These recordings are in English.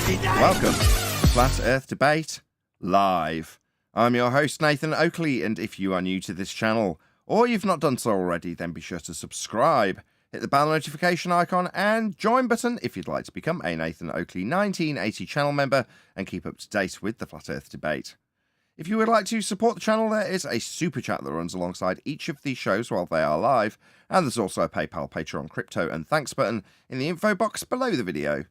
Welcome to Flat Earth Debate Live. I'm your host, Nathan Oakley, and if you are new to this channel, or you've not done so already, then be sure to subscribe, hit the bell notification icon, and join button if you'd like to become a Nathan Oakley 1980 channel member and keep up to date with the Flat Earth Debate. If you would like to support the channel, there is a super chat that runs alongside each of these shows while they are live, and there's also a PayPal, Patreon, crypto, and thanks button in the info box below the video.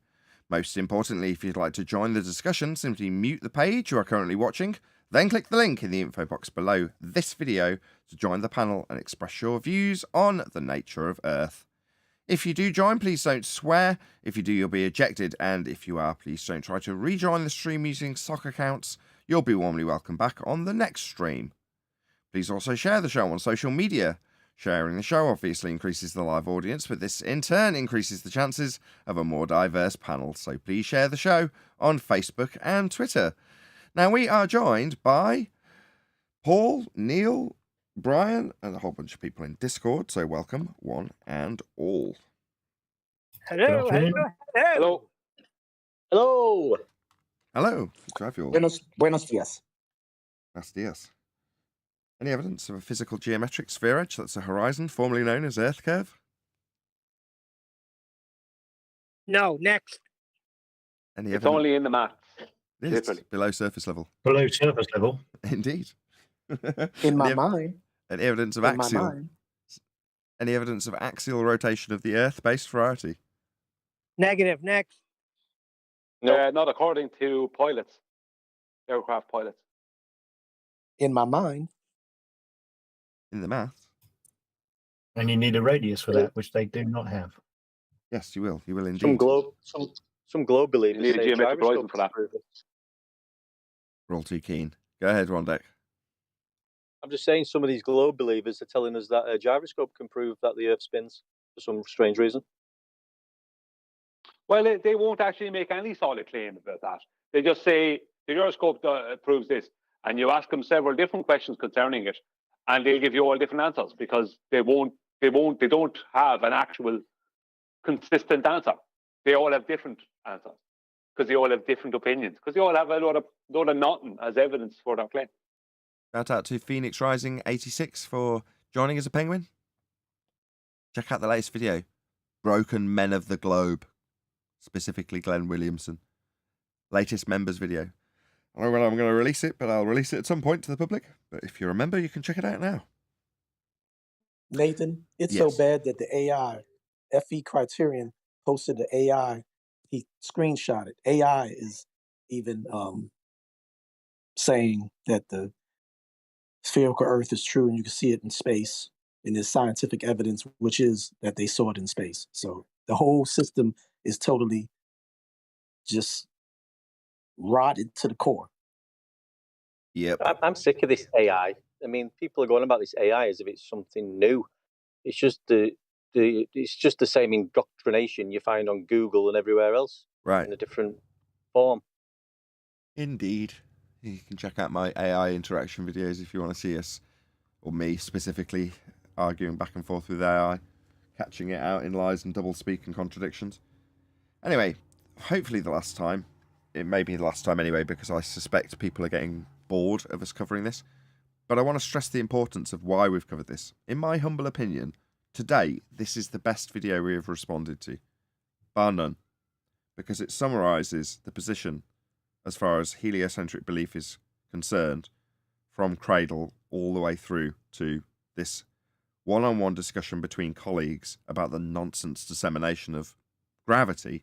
Most importantly, if you'd like to join the discussion, simply mute the page you are currently watching, then click the link in the info box below this video to join the panel and express your views on the nature of Earth. If you do join, please don't swear. If you do, you'll be ejected, and if you are, please don't try to rejoin the stream using sock accounts. You'll be warmly welcome back on the next stream. Please also share the show on social media. Sharing the show obviously increases the live audience, but this in turn increases the chances of a more diverse panel, so please share the show on Facebook and Twitter. Now, we are joined by Paul, Neil, Brian, and a whole bunch of people in Discord, so welcome one and all. Hello, hello, hello. Hello. Hello. Good to have you all. Buenos dias. Buenos dias. Any evidence of a physical geometric sphere edge that's a horizon, formerly known as Earth curve? No, next. Any It's evidence? only in the maths. It is below surface level. Below surface level. Indeed. In my mind. Any evidence of axial? Any evidence of axial rotation of the Earth-based variety? Negative, next. No, not according to pilots, aircraft pilots. In my mind. In the math? And you need a radius for that, which they do not have. Yes, you will. You will indeed. Some globe believers You need a say geometric horizon gyroscopes for that. prove it. We're all too keen. Go ahead, Rondek. I'm just saying some of these globe believers are telling us that a gyroscope can prove that the Earth spins for some strange reason. Well, they won't actually make any solid claim about that. They just say the gyroscope proves this, and you ask them several different questions concerning it, and they'll give you all different answers because they don't have an actual consistent answer. They all have different answers because they all have different opinions because they all have a lot of nothing as evidence for their claim. Shout out to Phoenix Rising 86 for joining as a penguin. Check out the latest video, Broken Men of the Globe, specifically Glenn Williamson. Latest members video. I don't know when I'm going to release it, but I'll release it at some point to the public. But if you're a member, you can check it out now. Nathan, it's Yes. so bad that the AI, FE Criterion, posted the AI. He screenshot it. AI is even saying that the spherical Earth is true, and you can see it in space. And there's scientific evidence, which is that they saw it in space. So the whole system is totally just rotted to the core. Yep. I'm sick of this AI. I mean, people are going about this AI as if it's something new. It's just it's just the same indoctrination you find on Google and everywhere else, Right. in a different form. Indeed. You can check out my AI interaction videos if you want to see us, or me specifically, arguing back and forth with AI, catching it out in lies and doublespeak and contradictions. Anyway, hopefully the last time. It may be the last time anyway, because I suspect people are getting bored of us covering this. But I want to stress the importance of why we've covered this. In my humble opinion, to date, this is the best video we have responded to, bar none, because it summarises the position as far as heliocentric belief is concerned, from cradle all the way through to this one-on-one discussion between colleagues about the nonsense dissemination of gravity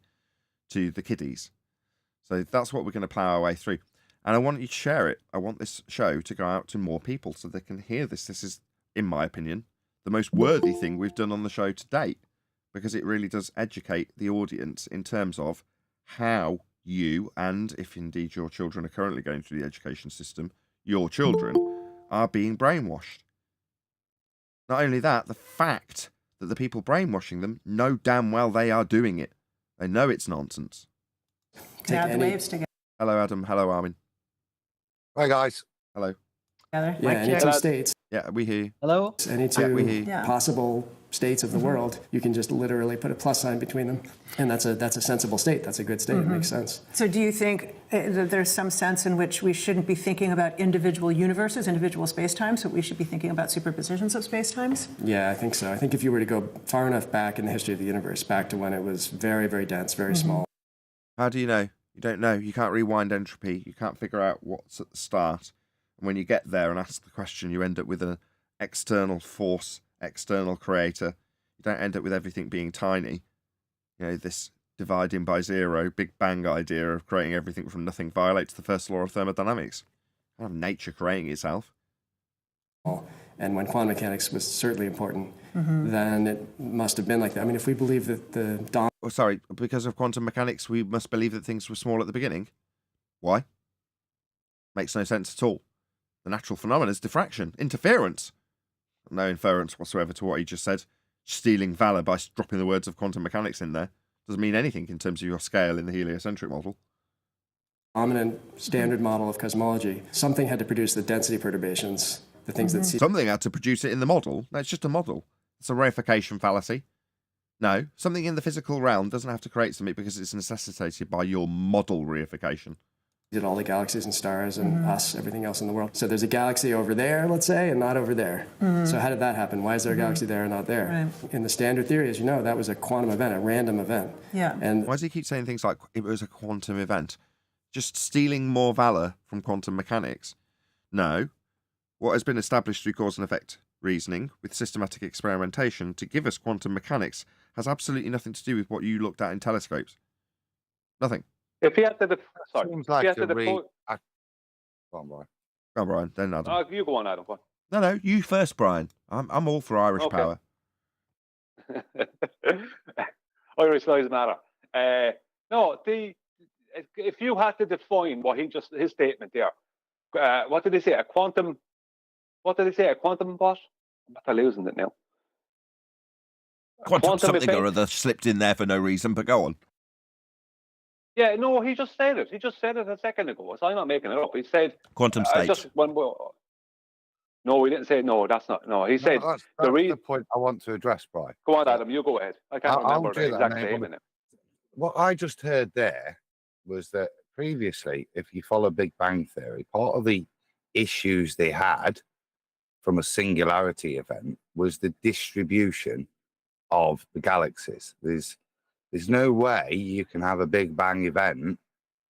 to the kiddies. So that's what we're going to plough our way through. And I want you to share it. I want this show to go out to more people so they can hear this. This is, in my opinion, the most worthy thing we've done on the show to date, because it really does educate the audience in terms of how you, and if indeed your children are currently going through the education system, your children are being brainwashed. Not only that, the fact that the people brainwashing them know damn well they are doing it. They know it's nonsense. Add the waves together. Hello, Adam. Hello, Armin. Hi, guys. Hello. Mic Yeah, any check. two states, Yeah, we hear you. Hello. any Yeah, we hear two you. Yeah. possible states of the world, you can just literally put a plus sign between them, and that's a sensible state. That's a good state. It makes sense. So do you think that there's some sense in which we shouldn't be thinking about individual universes, individual spacetimes, but we should be thinking about superpositions of spacetimes? Yeah, I think so. I think if you were to go far enough back in the history of the universe, back to when it was very, very dense, very small. How do you know? You don't know. You can't rewind entropy. You can't figure out what's at the start. And when you get there and ask the question, you end up with an external force, external creator. You don't end up with everything being tiny. You know, this dividing by zero, Big Bang idea of creating everything from nothing violates the first law of thermodynamics. You can't have nature creating itself. And when quantum mechanics was certainly important, then it must have been like that. I mean, if we believe that the dawn... Oh, sorry, because of quantum mechanics, we must believe that things were small at the beginning. Why? Makes no sense at all. The natural phenomenon is diffraction, interference. No inference whatsoever to what he just said. Stealing valor by dropping the words of quantum mechanics in there doesn't mean anything in terms of your scale in the heliocentric model. Dominant standard model of cosmology, something had to produce the density perturbations, the things that... Something had to produce it in the model. No, it's just a model. It's a reification fallacy. No, something in the physical realm doesn't have to create something because it's necessitated by your model reification. Did all the galaxies and stars and us, everything else in the world. So there's a galaxy over there, let's say, and not over there. So how did that happen? Why is there a galaxy there and not there? Right. In the standard theory, as you know, that was a quantum event, a random event. Yeah. And why does he keep saying things like it was a quantum event? Just stealing more valor from quantum mechanics? No. What has been established through cause and effect reasoning with systematic experimentation to give us quantum mechanics has absolutely nothing to do with what you looked at in telescopes. Nothing. If you had to, Seems like if you had a to re- define, Go on, Brian. Go on, Brian, then Adam. you go on, Adam. Go No, you first, Brian. I'm all for Irish Okay. power. on. Irish lives matter. No, if you had to define what his statement there, what did he say? A quantum? What did he say? A quantum what? I'm after losing it now. Quantum something event? or other slipped in there for no reason, but go on. Yeah, no, he just said it. He just said it a second ago. So I'm not making it up. He said Quantum state. No, he didn't say no. That's not. No, he said That's the the point I want to address, Brian. Go on, Adam. You go ahead. I can't I'll remember do the that, exact mate. statement. What I just heard there was that previously, if you follow Big Bang Theory, part of the issues they had from a singularity event was the distribution of the galaxies. There's no way you can have a Big Bang event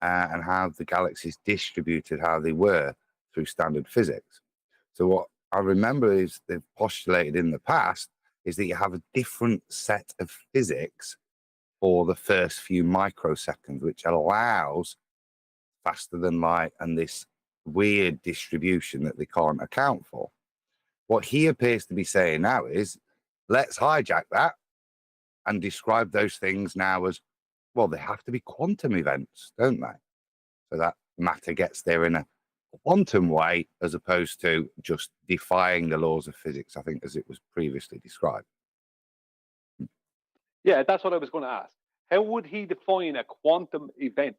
and have the galaxies distributed how they were through standard physics. So what I remember is they've postulated in the past is that you have a different set of physics for the first few microseconds, which allows faster than light and this weird distribution that they can't account for. What he appears to be saying now is, let's hijack that and describe those things now as, well, they have to be quantum events, don't they? So that matter gets there in a quantum way as opposed to just defying the laws of physics, I think, as it was previously described. Yeah, that's what I was going to ask. How would he define a quantum event?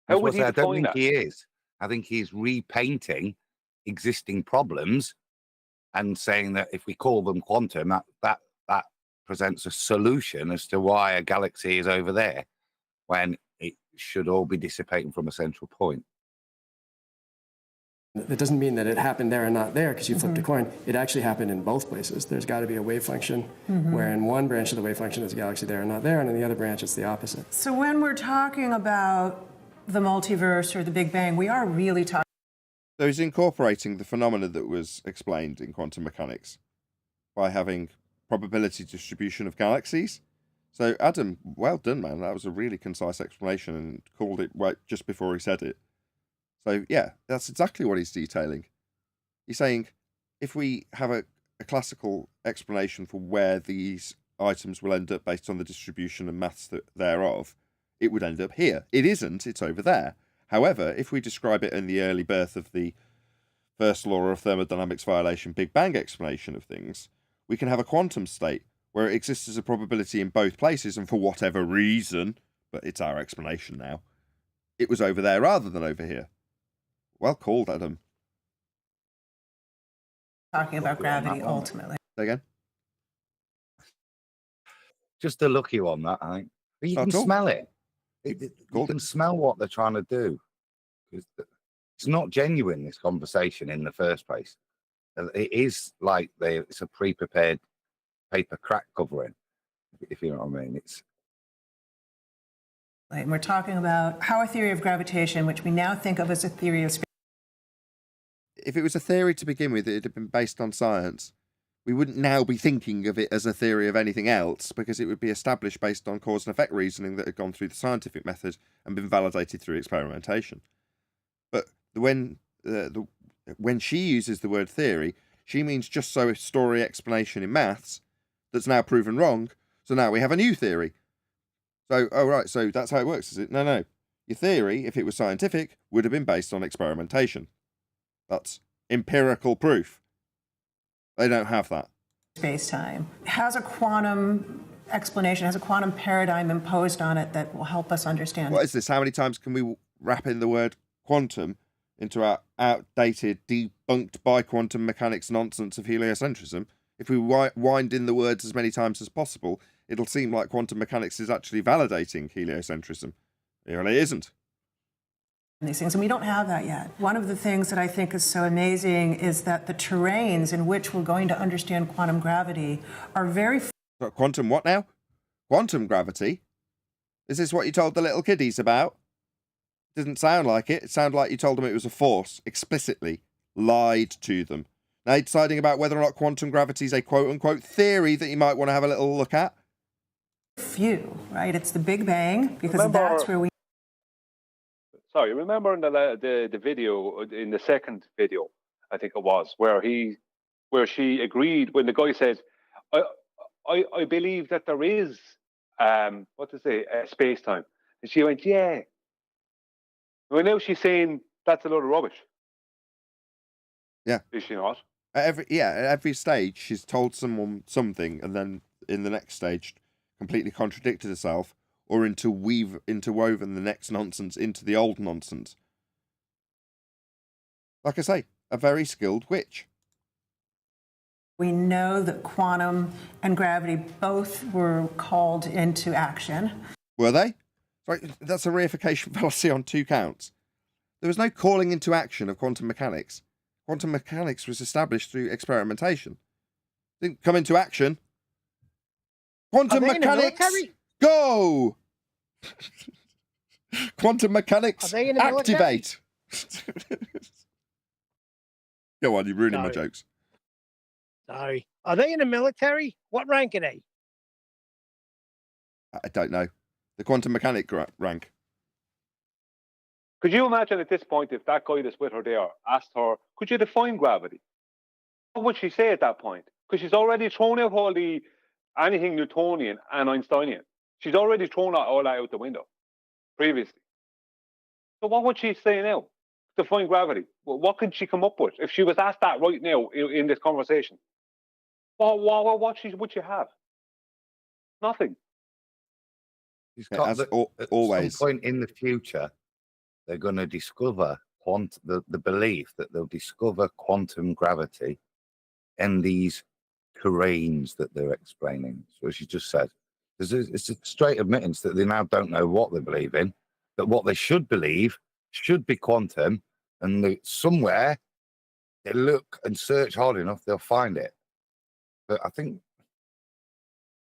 How would he I don't define think that? he is. I think he's repainting existing problems and saying that if we call them quantum, that presents a solution as to why a galaxy is over there when it should all be dissipating from a central point. That doesn't mean that it happened there and not there because you flipped a coin. It actually happened in both places. There's got to be a wave function where in one branch of the wave function there's a galaxy there and not there, and in the other branch it's the opposite. So when we're talking about the multiverse or the Big Bang, we are really talking. So he's incorporating the phenomena that was explained in quantum mechanics by having probability distribution of galaxies. So Adam, well done, man. That was a really concise explanation and called it right just before he said it. So yeah, that's exactly what he's detailing. He's saying if we have a classical explanation for where these items will end up based on the distribution and maths thereof, it would end up here. It isn't, it's over there. However, if we describe it in the early birth of the first law of thermodynamics violation Big Bang explanation of things, we can have a quantum state where it exists as a probability in both places, and for whatever reason, but it's our explanation now, it was over there rather than over here. Well called, Adam. Talking about gravity ultimately. Say again? Just a lucky one, that, I think. But you Not can at all. smell it. You Called can smell what they're trying to do. It's not genuine, this conversation, in the first place. It is like it's a pre-prepared paper crack covering, if you know what I mean. And we're talking about how a theory of gravitation, which we now think of as a theory of space. If it was a theory to begin with, it had been based on science. We wouldn't now be thinking of it as a theory of anything else, because it would be established based on cause and effect reasoning that had gone through the scientific method and been validated through experimentation. But when she uses the word theory, she means just so a story explanation in maths that's now proven wrong. So now we have a new theory. So, oh right, so that's how it works, is it? No. Your theory, if it was scientific, would have been based on experimentation. That's empirical proof. They don't have that. Space-time has a quantum explanation, has a quantum paradigm imposed on it that will help us understand. What is this? How many times can we wrap in the word quantum into our outdated, debunked by quantum mechanics nonsense of heliocentrism? If we wind in the words as many times as possible, it'll seem like quantum mechanics is actually validating heliocentrism. It really isn't. These things, and we don't have that yet. One of the things that I think is so amazing is that the terrains in which we're going to understand quantum gravity are very... Quantum what now? Quantum gravity? Is this what you told the little kiddies about? Didn't sound like it. It sounded like you told them it was a force, explicitly. Lied to them. Now you're deciding about whether or not quantum gravity is a quote-unquote theory that you might want to have a little look at. Few, right? It's the Big Bang, because Remember, that's where we... Sorry, remember in the video, in the second video, I think it was, where she agreed when the guy said, I believe that there is, space-time. And she went, yeah. Well, now she's saying that's a load of rubbish. Yeah. Is she not? At every stage, she's told someone something, and then in the next stage, completely contradicted herself, or interwoven the next nonsense into the old nonsense. Like I say, a very skilled witch. We know that quantum and gravity both were called into action. Were they? Sorry, that's a reification fallacy on 2 counts. There was no calling into action of quantum mechanics. Quantum mechanics was established through experimentation. Didn't come into action. Quantum mechanics, go! Quantum mechanics, activate! Go on, you're ruining my jokes. Sorry. Are they in the military? What rank are they? I don't know. The quantum mechanic rank. Could you imagine at this point if that guy that's with her there asked her, could you define gravity? What would she say at that point? Because she's already thrown out anything Newtonian and Einsteinian. She's already thrown all that out the window previously. So what would she say now? Define gravity. Well, what could she come up with if she was asked that right now in this conversation? What would she have? Nothing. As always. At some point in the future, they're going to discover the belief that they'll discover quantum gravity in these terrains that they're explaining. So as you just said, it's a straight admittance that they now don't know what they believe in, that what they should believe should be quantum, and somewhere they look and search hard enough, they'll find it. But I think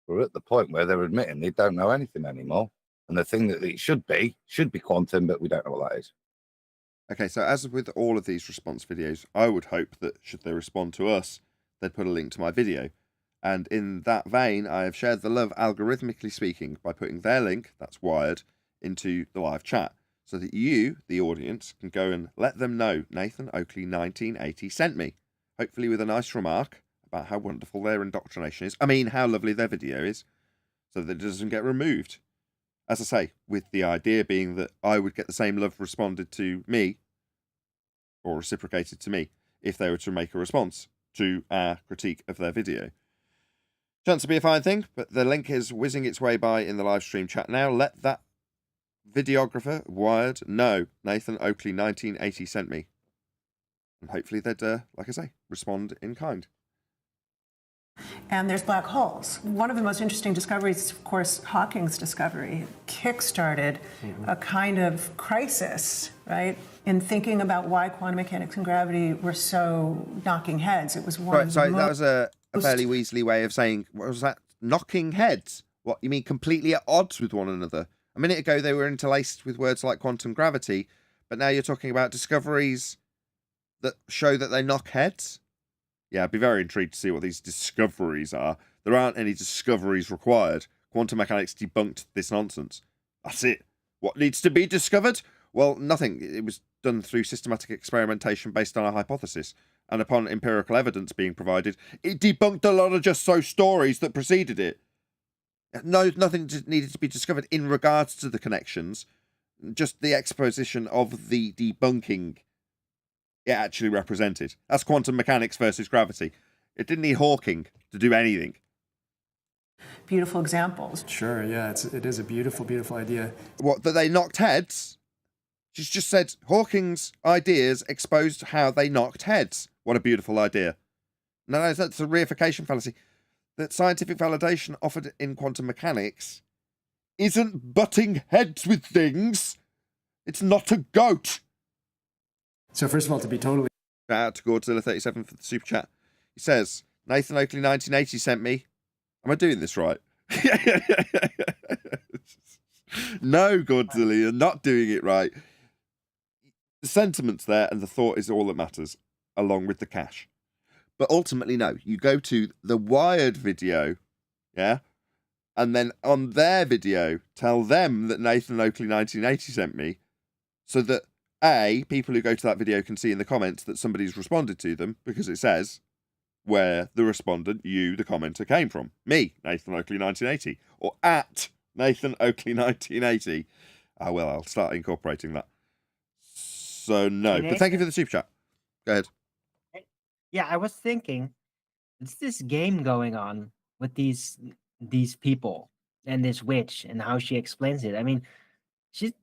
we're at the point where they're admitting they don't know anything anymore. And the thing that it should be quantum, but we don't know what that is. Okay, so as with all of these response videos, I would hope that should they respond to us, they'd put a link to my video. And in that vein, I have shared the love, algorithmically speaking, by putting their link, that's wired, into the live chat, so that you, the audience, can go and let them know Nathan Oakley 1980 sent me, hopefully with a nice remark about how wonderful their indoctrination is. I mean, how lovely their video is, so that it doesn't get removed. As I say, with the idea being that I would get the same love responded to me, or reciprocated to me, if they were to make a response to our critique of their video. Chance to be a fine thing, but the link is whizzing its way by in the live stream chat now. Let that videographer, Wired, know Nathan Oakley 1980 sent me. And hopefully they'd, like I say, respond in kind. And there's black holes. One of the most interesting discoveries, of course, Hawking's discovery kick-started a kind of crisis, right, in thinking about why quantum mechanics and gravity were so knocking heads. It was one Right, of so the that was a fairly Weasley way of saying, what was that? Knocking heads? What, you mean completely at odds with one another? A minute ago, they were interlaced with words like quantum gravity, but now you're talking about discoveries that show that they knock heads? Yeah, I'd be very intrigued to see what these discoveries are. There aren't any discoveries required. Quantum mechanics debunked this nonsense. That's it. What needs to be discovered? Well, nothing. It was done through systematic experimentation based on a hypothesis. And upon empirical evidence being provided, it debunked a lot of just-so stories that preceded it. No, nothing needed to be discovered in regards to the connections. Just the exposition of the debunking it actually represented. That's quantum mechanics versus gravity. It didn't need Hawking to do anything. beautiful examples. Sure, yeah, it is a beautiful, beautiful idea. What, that they knocked heads? She's just said Hawking's ideas exposed how they knocked heads. What a beautiful idea. No, that's a reification fallacy. That scientific validation offered in quantum mechanics isn't butting heads with things. It's not a goat. So first of all, to be totally... Shout out to Godzilla37 for the super chat. He says, Nathan Oakley 1980 sent me. Am I doing this right? No, Godzilla, you're not doing it right. The sentiment's there and the thought is all that matters, along with the cash. But ultimately, no. You go to the Wired video, yeah? And then on their video, tell them that Nathan Oakley 1980 sent me, so that, A, people who go to that video can see in the comments that somebody's responded to them, because it says where the respondent, you, the commenter, came from. Me, Nathan Oakley 1980. Or at Nathan Oakley 1980. Ah, well, I'll start incorporating that. So, no. But thank you for the super chat. Go ahead. Yeah, I was thinking, it's this game going on with these people and this witch and how she explains it. I mean,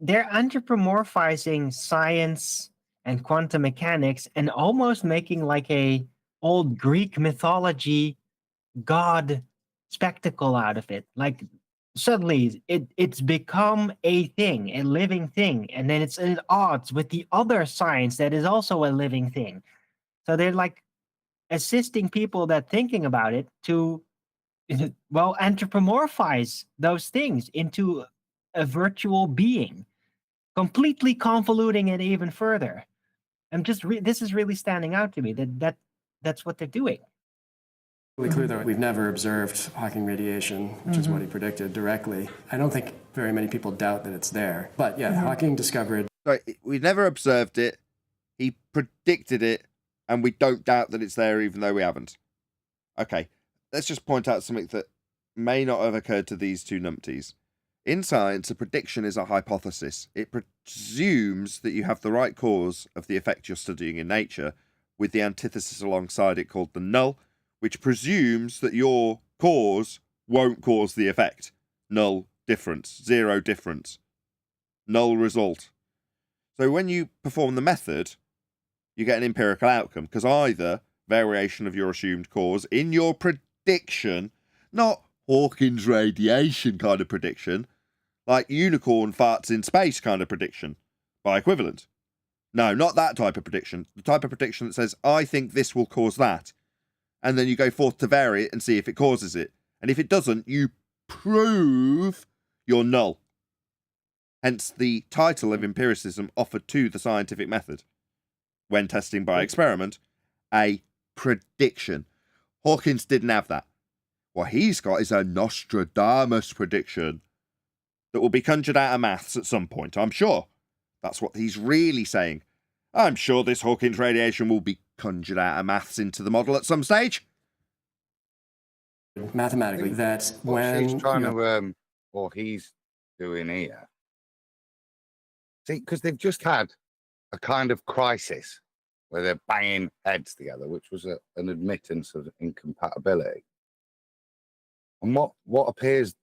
they're anthropomorphizing science and quantum mechanics and almost making like a old Greek mythology god spectacle out of it. Like suddenly it's become a thing, a living thing, and then it's at odds with the other science that is also a living thing. So they're like assisting people that thinking about it to, well, anthropomorphize those things into a virtual being, completely convoluting it even further. I'm just this is really standing out to me that's what they're doing. Really clear though, we've never observed Hawking radiation, which is what he predicted directly. I don't think very many people doubt that it's there. But yeah, Hawking discovered... Sorry, we never observed it. He predicted it, and we don't doubt that it's there even though we haven't. Okay, let's just point out something that may not have occurred to these two numpties. In science, a prediction is a hypothesis. It presumes that you have the right cause of the effect you're studying in nature, with the antithesis alongside it called the null, which presumes that your cause won't cause the effect. Null difference, zero difference, null result. So when you perform the method, you get an empirical outcome, because either variation of your assumed cause in your prediction, not Hawking's radiation kind of prediction, like unicorn farts in space kind of prediction, by equivalent. No, not that type of prediction. The type of prediction that says, I think this will cause that. And then you go forth to vary it and see if it causes it. And if it doesn't, you prove you're null. Hence the title of empiricism offered to the scientific method, when testing by experiment, a prediction. Hawkins didn't have that. What he's got is a Nostradamus prediction that will be conjured out of maths at some point, I'm sure. That's what he's really saying. I'm sure this Hawkins radiation will be conjured out of maths into the model at some stage. Mathematically, that when... She's trying to, or he's doing here. See, because they've just had a kind of crisis where they're banging heads together, which was an admittance of incompatibility. And what appears,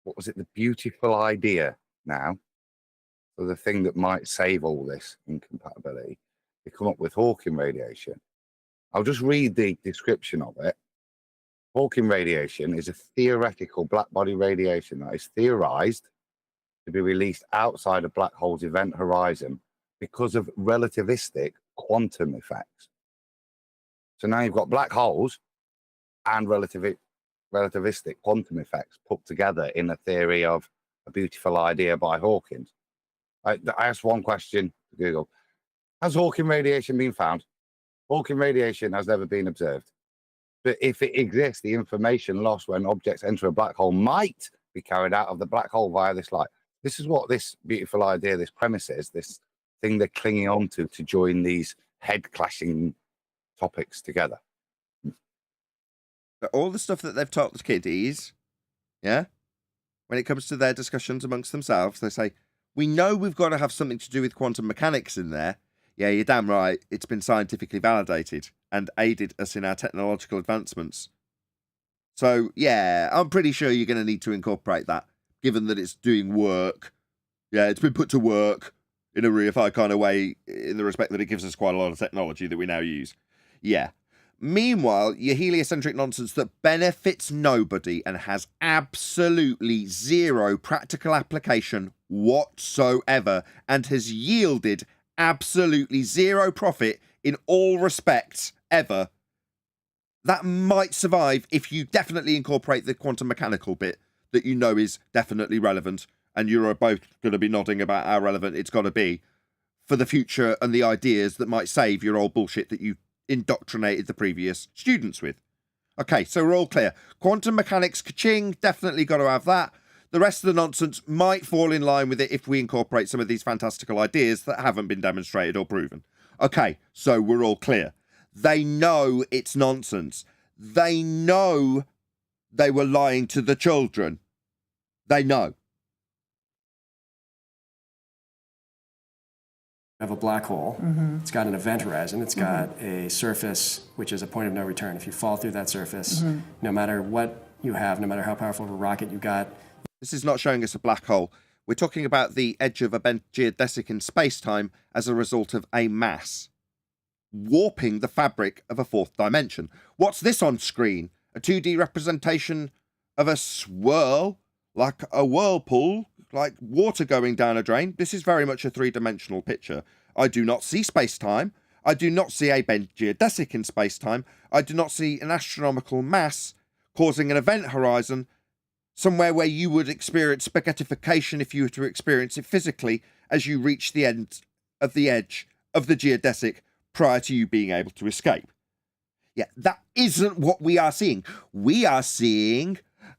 what was it, the beautiful idea now, for the thing that might save all this incompatibility, they come up with Hawking radiation. I'll just read the description of it. Hawking radiation is a theoretical black body radiation that is theorized to be released outside a black hole's event horizon because of relativistic quantum effects. So now you've got black holes and relativistic quantum effects put together in a theory of a beautiful idea by Hawkins. I asked one question to Google. Has Hawking radiation been found? Hawking radiation has never been observed. But if it exists, the information lost when objects enter a black hole might be carried out of the black hole via this light. This is what this beautiful idea, this premise is, this thing they're clinging on to join these head-clashing topics together. But all the stuff that they've taught the kiddies, yeah, when it comes to their discussions amongst themselves, they say, we know we've got to have something to do with quantum mechanics in there. Yeah, you're damn right. It's been scientifically validated and aided us in our technological advancements. So, yeah, I'm pretty sure you're going to need to incorporate that, given that it's doing work. Yeah, it's been put to work in a reified kind of way, in the respect that it gives us quite a lot of technology that we now use. Yeah. Meanwhile, your heliocentric nonsense that benefits nobody and has absolutely zero practical application whatsoever and has yielded absolutely zero profit in all respects ever. That might survive if you definitely incorporate the quantum mechanical bit that you know is definitely relevant, and you're both going to be nodding about how relevant it's got to be for the future and the ideas that might save your old bullshit that you indoctrinated the previous students with. Okay, so we're all clear. Quantum mechanics, ka-ching, definitely got to have that. The rest of the nonsense might fall in line with it if we incorporate some of these fantastical ideas that haven't been demonstrated or proven. Okay, so we're all clear. They know it's nonsense. They know they were lying to the children. They know. Have a black hole. It's got an event horizon. It's got a surface, which is a point of no return. If you fall through that surface, no matter what you have, no matter how powerful of a rocket you got. This is not showing us a black hole. We're talking about the edge of a bent geodesic in space-time as a result of a mass warping the fabric of a fourth dimension. What's this on screen? A 2D representation of a swirl, like a whirlpool, like water going down a drain. This is very much a three-dimensional picture. I do not see space-time. I do not see a bent geodesic in space-time. I do not see an astronomical mass causing an event horizon somewhere where you would experience spaghettification if you were to experience it physically as you reach the end of the edge of the geodesic prior to you being able to escape. Yeah, that isn't what we are seeing. We are seeing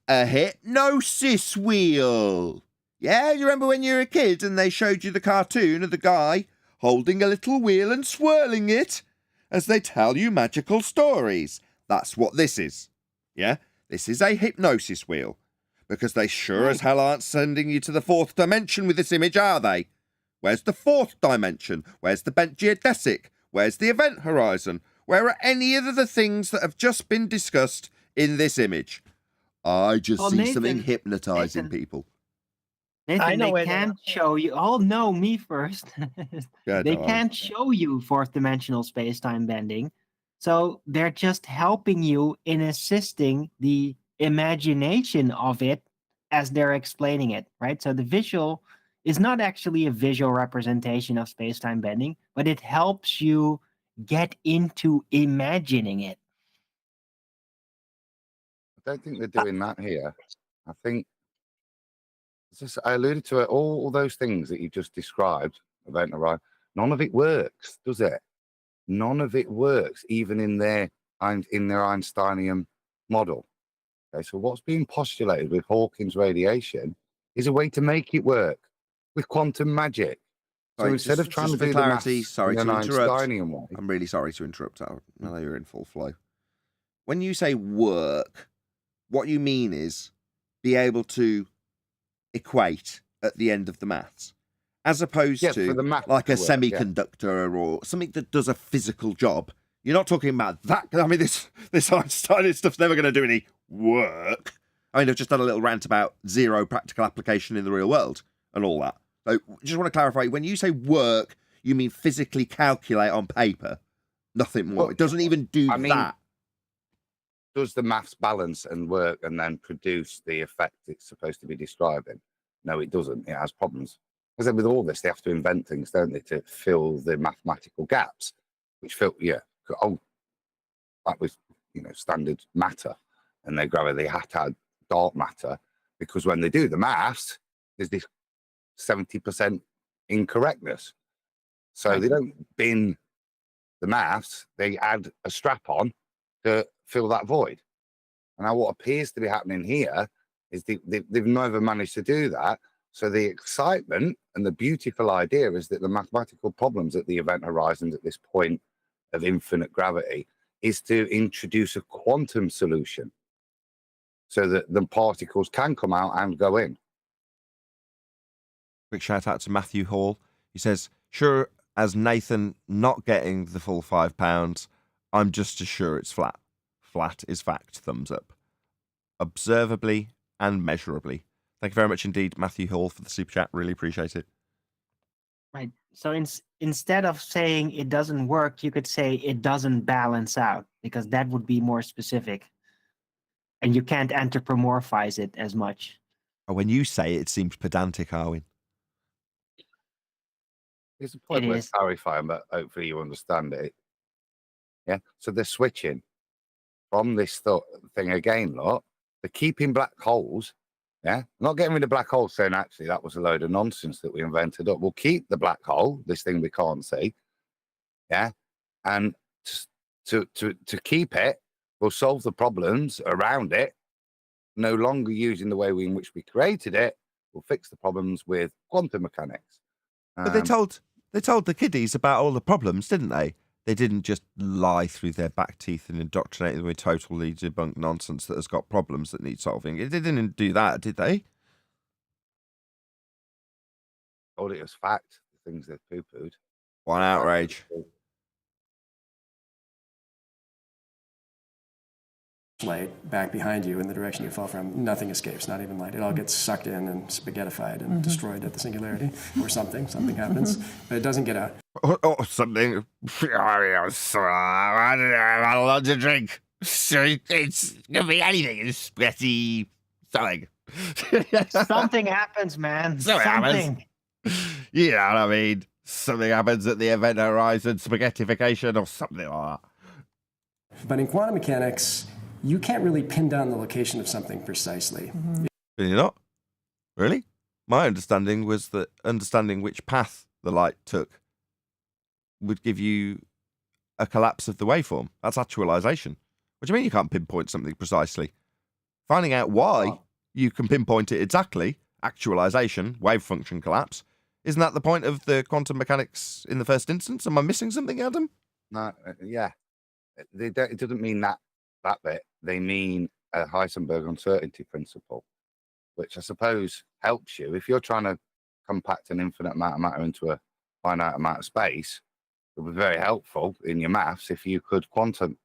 a hypnosis wheel. Yeah, you remember when you were a kid and they showed you the cartoon of the guy holding a little wheel and swirling it as they tell you magical stories? That's what this is. Yeah, this is a hypnosis wheel. Because they sure as hell aren't sending you to the fourth dimension with this image, are they? Where's the fourth dimension? Where's the bent geodesic? Where's the event horizon? Where are any of the things that have just been discussed in this image? I just see something hypnotizing people. Nathan, I know they where they can't are. show you. Oh, no, me first. Yeah, They no, can't show you fourth dimensional space-time bending. So they're just helping you in assisting the imagination of it as they're explaining it, right? So the visual is not actually a visual representation of space-time bending, but it helps you get into imagining it. I don't think they're doing that here. I think it's just, I alluded to it, all those things that you just described about Orion. None of it works, does it? None of it works, even in their Einsteinian model. Okay, so what's being postulated with Hawking's radiation is a way to make it work with quantum magic. So Right, instead of just trying to for do clarity, the sorry maths to in an interrupt. Einsteinian way, I'm really sorry to interrupt. I know you're in full flow. When you say work, what you mean is be able to equate at the end of the maths, as opposed yeah, for to the math like a to work, yeah. semiconductor or something that does a physical job. You're not talking about that. I mean, this Einstein stuff's never going to do any work. I mean, I've just done a little rant about zero practical application in the real world and all that. So just want to clarify, when you say work, you mean physically calculate on paper, nothing more. Well, It doesn't even do I mean, that. does the maths balance and work and then produce the effect it's supposed to be describing? No, it doesn't. It has problems. Because with all this, they have to invent things, don't they, to fill the mathematical gaps, which that was, standard matter. And they gravity, they had to add dark matter, because when they do the maths, there's this 70% incorrectness. So they don't bin the maths, they add a strap on to fill that void. And now what appears to be happening here is they've never managed to do that. So the excitement and the beautiful idea is that the mathematical problems at the event horizon at this point of infinite gravity is to introduce a quantum solution so that the particles can come out and go in. Quick shout out to Matthew Hall. He says, sure as Nathan not getting the full £5, I'm just as sure it's flat. Flat is fact, thumbs up. Observably and measurably. Thank you very much indeed, Matthew Hall, for the super chat. Really appreciate it. Right. So instead of saying it doesn't work, you could say it doesn't balance out, because that would be more specific. And you can't anthropomorphize it as much. When you say it seems pedantic, Arwin. There's a point where it's clarifying, but hopefully you understand it. Yeah. So they're switching from this thing again, look. They're keeping black holes. Yeah. Not getting rid of black holes, saying actually that was a load of nonsense that we invented up. We'll keep the black hole, this thing we can't see. Yeah. And to keep it, we'll solve the problems around it, no longer using the way in which we created it. We'll fix the problems with quantum mechanics. But they told the kiddies about all the problems, didn't they? They didn't just lie through their back teeth and indoctrinate them with totally debunked nonsense that has got problems that need solving. They didn't do that, did they? Told it was fact, the things they've poo-pooed. What an outrage. Light back behind you in the direction you fall from, nothing escapes, not even light. It all gets sucked in and spaghettified and destroyed at the singularity, or something happens, but it doesn't get out. Or something. I don't know, I've had a lot to drink. So it's going to be anything. It's spaghetti, something. Something happens, man. Something happens. You know what I mean? Something happens at the event horizon, spaghettification or something like that. But in quantum mechanics, you can't really pin down the location of something precisely. Can you not? Really? My understanding was that understanding which path the light took would give you a collapse of the waveform. That's actualization. What do you mean you can't pinpoint something precisely? Finding out why you can pinpoint it exactly, actualization, wave function collapse, isn't that the point of the quantum mechanics in the first instance? Am I missing something, Adam? No, yeah. It doesn't mean that bit. They mean a Heisenberg uncertainty principle, which I suppose helps you. If you're trying to compact an infinite amount of matter into a finite amount of space, it would be very helpful in your maths if you could quantum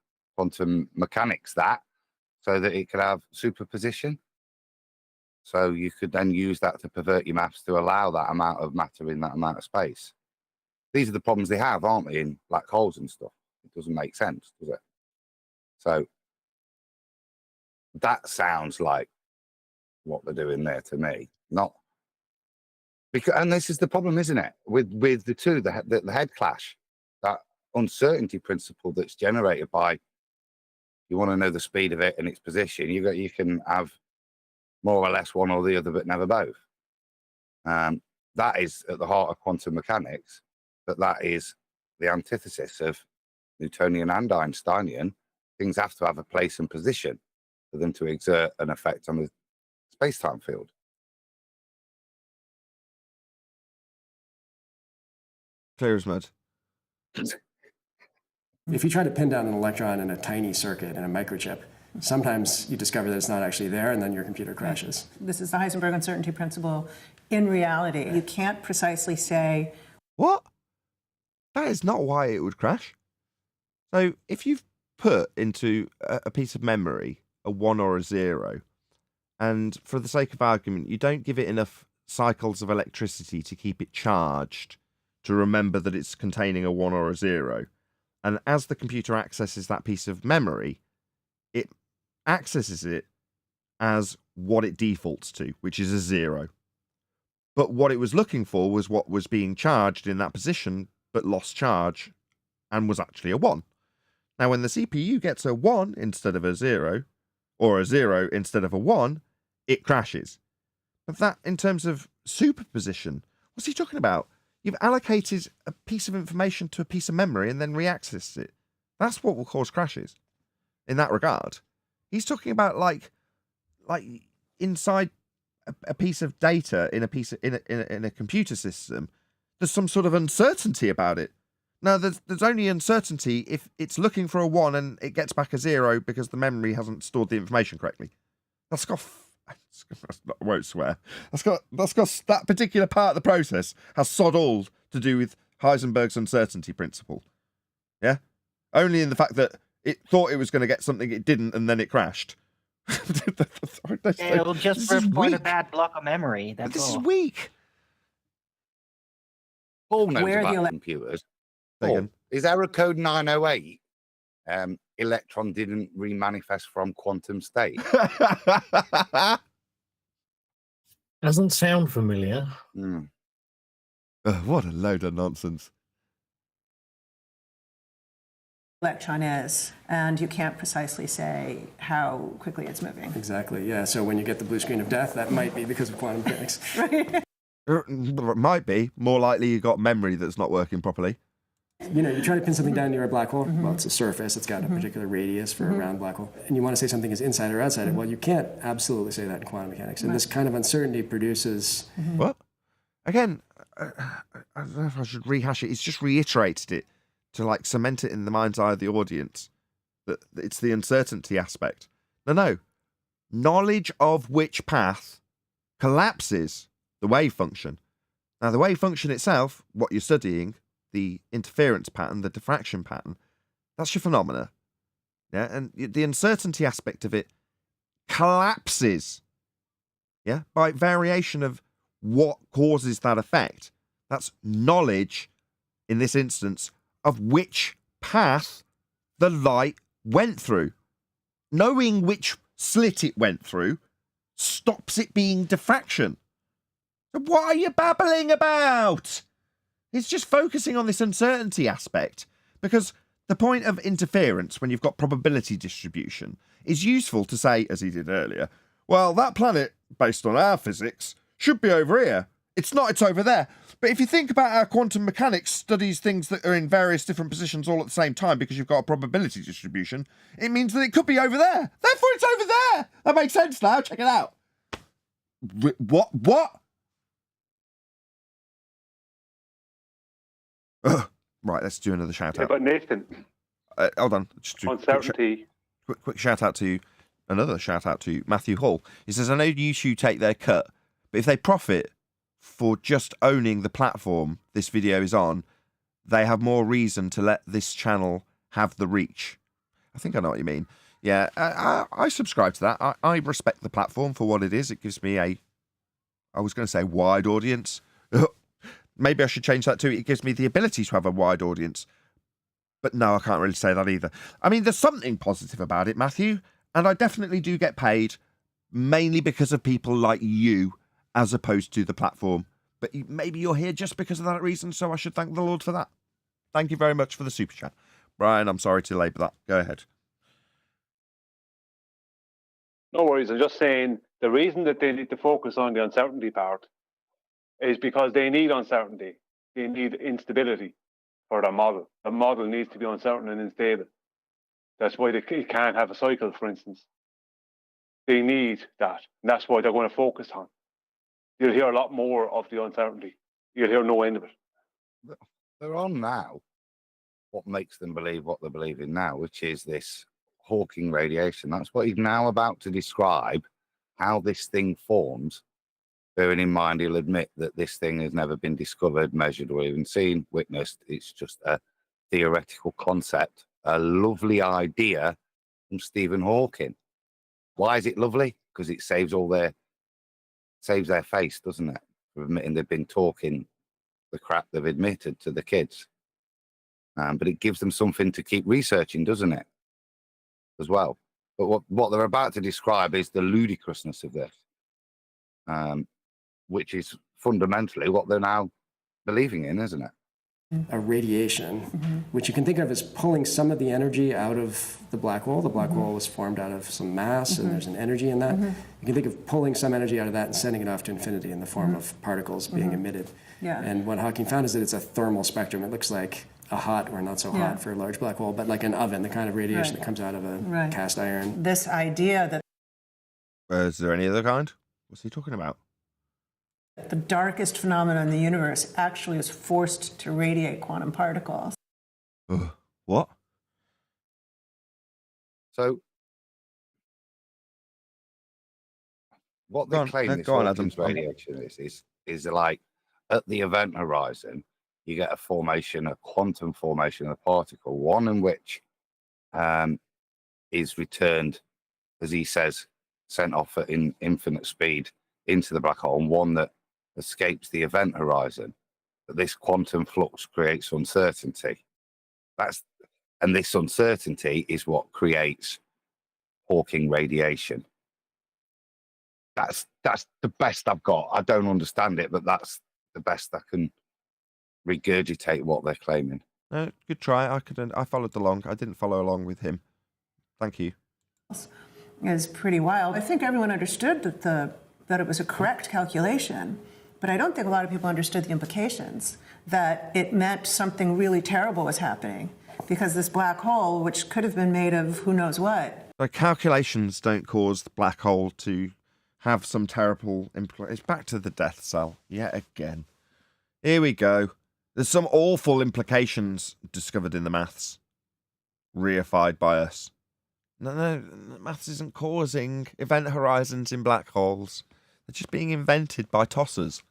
mechanics that so that it could have superposition. So you could then use that to pervert your maths to allow that amount of matter in that amount of space. These are the problems they have, aren't they, in black holes and stuff? It doesn't make sense, does it? So that sounds like what they're doing there to me. Not because, and this is the problem, isn't it? With the two, the head clash, that uncertainty principle that's generated by, you want to know the speed of it and its position. You can have more or less one or the other, but never both. That is at the heart of quantum mechanics. But that is the antithesis of Newtonian and Einsteinian. Things have to have a place and position for them to exert an effect on the space-time field. Clear as mud. If you try to pin down an electron in a tiny circuit in a microchip, sometimes you discover that it's not actually there, and then your computer crashes. This is the Heisenberg uncertainty principle. In reality, you can't precisely say... What? That is not why it would crash. So if you've put into a piece of memory a 1 or a 0, and for the sake of argument, you don't give it enough cycles of electricity to keep it charged, to remember that it's containing a 1 or a 0, and as the computer accesses that piece of memory, it accesses it as what it defaults to, which is a 0. But what it was looking for was what was being charged in that position, but lost charge and was actually a 1. Now, when the CPU gets a 1 instead of a 0, or a 0 instead of a 1, it crashes. But that, in terms of superposition, what's he talking about? You've allocated a piece of information to a piece of memory and then reaccessed it. That's what will cause crashes in that regard. He's talking about like inside a piece of data in a computer system, there's some sort of uncertainty about it. No, there's only uncertainty if it's looking for a 1 and it gets back a 0 because the memory hasn't stored the information correctly. I won't swear. That particular part of the process has sod all to do with Heisenberg's uncertainty principle. Yeah? Only in the fact that it thought it was going to get something it didn't and then it crashed. It'll just report a bad block of memory. That's this all. is weak. Paul knows Where about the computers. Paul, is error code 908? Electron didn't remanifest from quantum state. Doesn't sound familiar. What a load of nonsense. Electron is, and you can't precisely say how quickly it's moving. Exactly, yeah. So when you get the blue screen of death, that might be because of quantum mechanics. Right. It might be. More likely you got memory that's not working properly. You know, you try to pin something down near a black hole. Well, it's a surface. It's got a particular radius for a round black hole. And you want to say something is inside or outside it. Well, you can't absolutely say that in quantum mechanics. And this kind of uncertainty produces... What? Again, I don't know if I should rehash it. It's just reiterated it to like cement it in the mind's eye of the audience that it's the uncertainty aspect. No. Knowledge of which path collapses the wave function. Now, the wave function itself, what you're studying, the interference pattern, the diffraction pattern, that's your phenomena. Yeah, and the uncertainty aspect of it collapses. Yeah, by variation of what causes that effect. That's knowledge, in this instance, of which path the light went through. Knowing which slit it went through stops it being diffraction. So what are you babbling about? It's just focusing on this uncertainty aspect, because the point of interference when you've got probability distribution is useful to say, as he did earlier, well, that planet, based on our physics, should be over here. It's not, it's over there. But if you think about how quantum mechanics studies things that are in various different positions all at the same time because you've got a probability distribution, it means that it could be over there. Therefore, it's over there. That makes sense now. Check it out. What? Ugh. Right, let's do another shout out. But Nathan, hold on. Just do uncertainty. Quick shout out to another shout out to Matthew Hall. He says, I know YouTube take their cut, but if they profit for just owning the platform this video is on, they have more reason to let this channel have the reach. I think I know what you mean. Yeah, I subscribe to that. I respect the platform for what it is. It gives me I was going to say wide audience. Maybe I should change that too. It gives me the ability to have a wide audience. But no, I can't really say that either. I mean, there's something positive about it, Matthew. And I definitely do get paid, mainly because of people like you, as opposed to the platform. But maybe you're here just because of that reason, so I should thank the Lord for that. Thank you very much for the super chat. Brian, I'm sorry to labour that. Go ahead. No worries. I'm just saying the reason that they need to focus on the uncertainty part is because they need uncertainty. They need instability for their model. The model needs to be uncertain and unstable. That's why it can't have a cycle, for instance. They need that. And that's why they're going to focus on. You'll hear a lot more of the uncertainty. You'll hear no end of it. They're on now what makes them believe what they're believing now, which is this Hawking radiation. That's what he's now about to describe, how this thing forms. Bearing in mind, he'll admit that this thing has never been discovered, measured, or even seen, witnessed. It's just a theoretical concept, a lovely idea from Stephen Hawking. Why is it lovely? Because it saves their face, doesn't it? For admitting they've been talking the crap they've admitted to the kids. But it gives them something to keep researching, doesn't it? As well. But what they're about to describe is the ludicrousness of this, which is fundamentally what they're now believing in, isn't it? A radiation, which you can think of as pulling some of the energy out of the black hole. The black hole was formed out of some mass, and there's an energy in that. You can think of pulling some energy out of that and sending it off to infinity in the form of particles being emitted. Yeah. And what Hawking found is that it's a thermal spectrum. It looks like a hot or not so hot for a large black hole, but like an oven, the kind of radiation that comes out of a cast iron. This idea that Is there any other kind? What's he talking about? the darkest phenomenon in the universe actually is forced to radiate quantum particles. What? So, what they claim this go on, Hawking's Adam. radiation is like at the event horizon, you get a quantum formation of a particle, one in which is returned, as he says, sent off at infinite speed into the black hole, and one that escapes the event horizon. But this quantum flux creates uncertainty. And this uncertainty is what creates Hawking radiation. That's the best I've got. I don't understand it, but that's the best I can regurgitate what they're claiming. Good try. I followed along. I didn't follow along with him. Thank you. Is pretty wild. I think everyone understood that it was a correct calculation, but I don't think a lot of people understood the implications, that it meant something really terrible was happening, because this black hole, which could have been made of who knows what. So calculations don't cause the black hole to have some terrible It's back to the death cell yet again. Here we go. There's some awful implications discovered in the maths, reified by us. No, maths isn't causing event horizons in black holes. They're just being invented by tossers.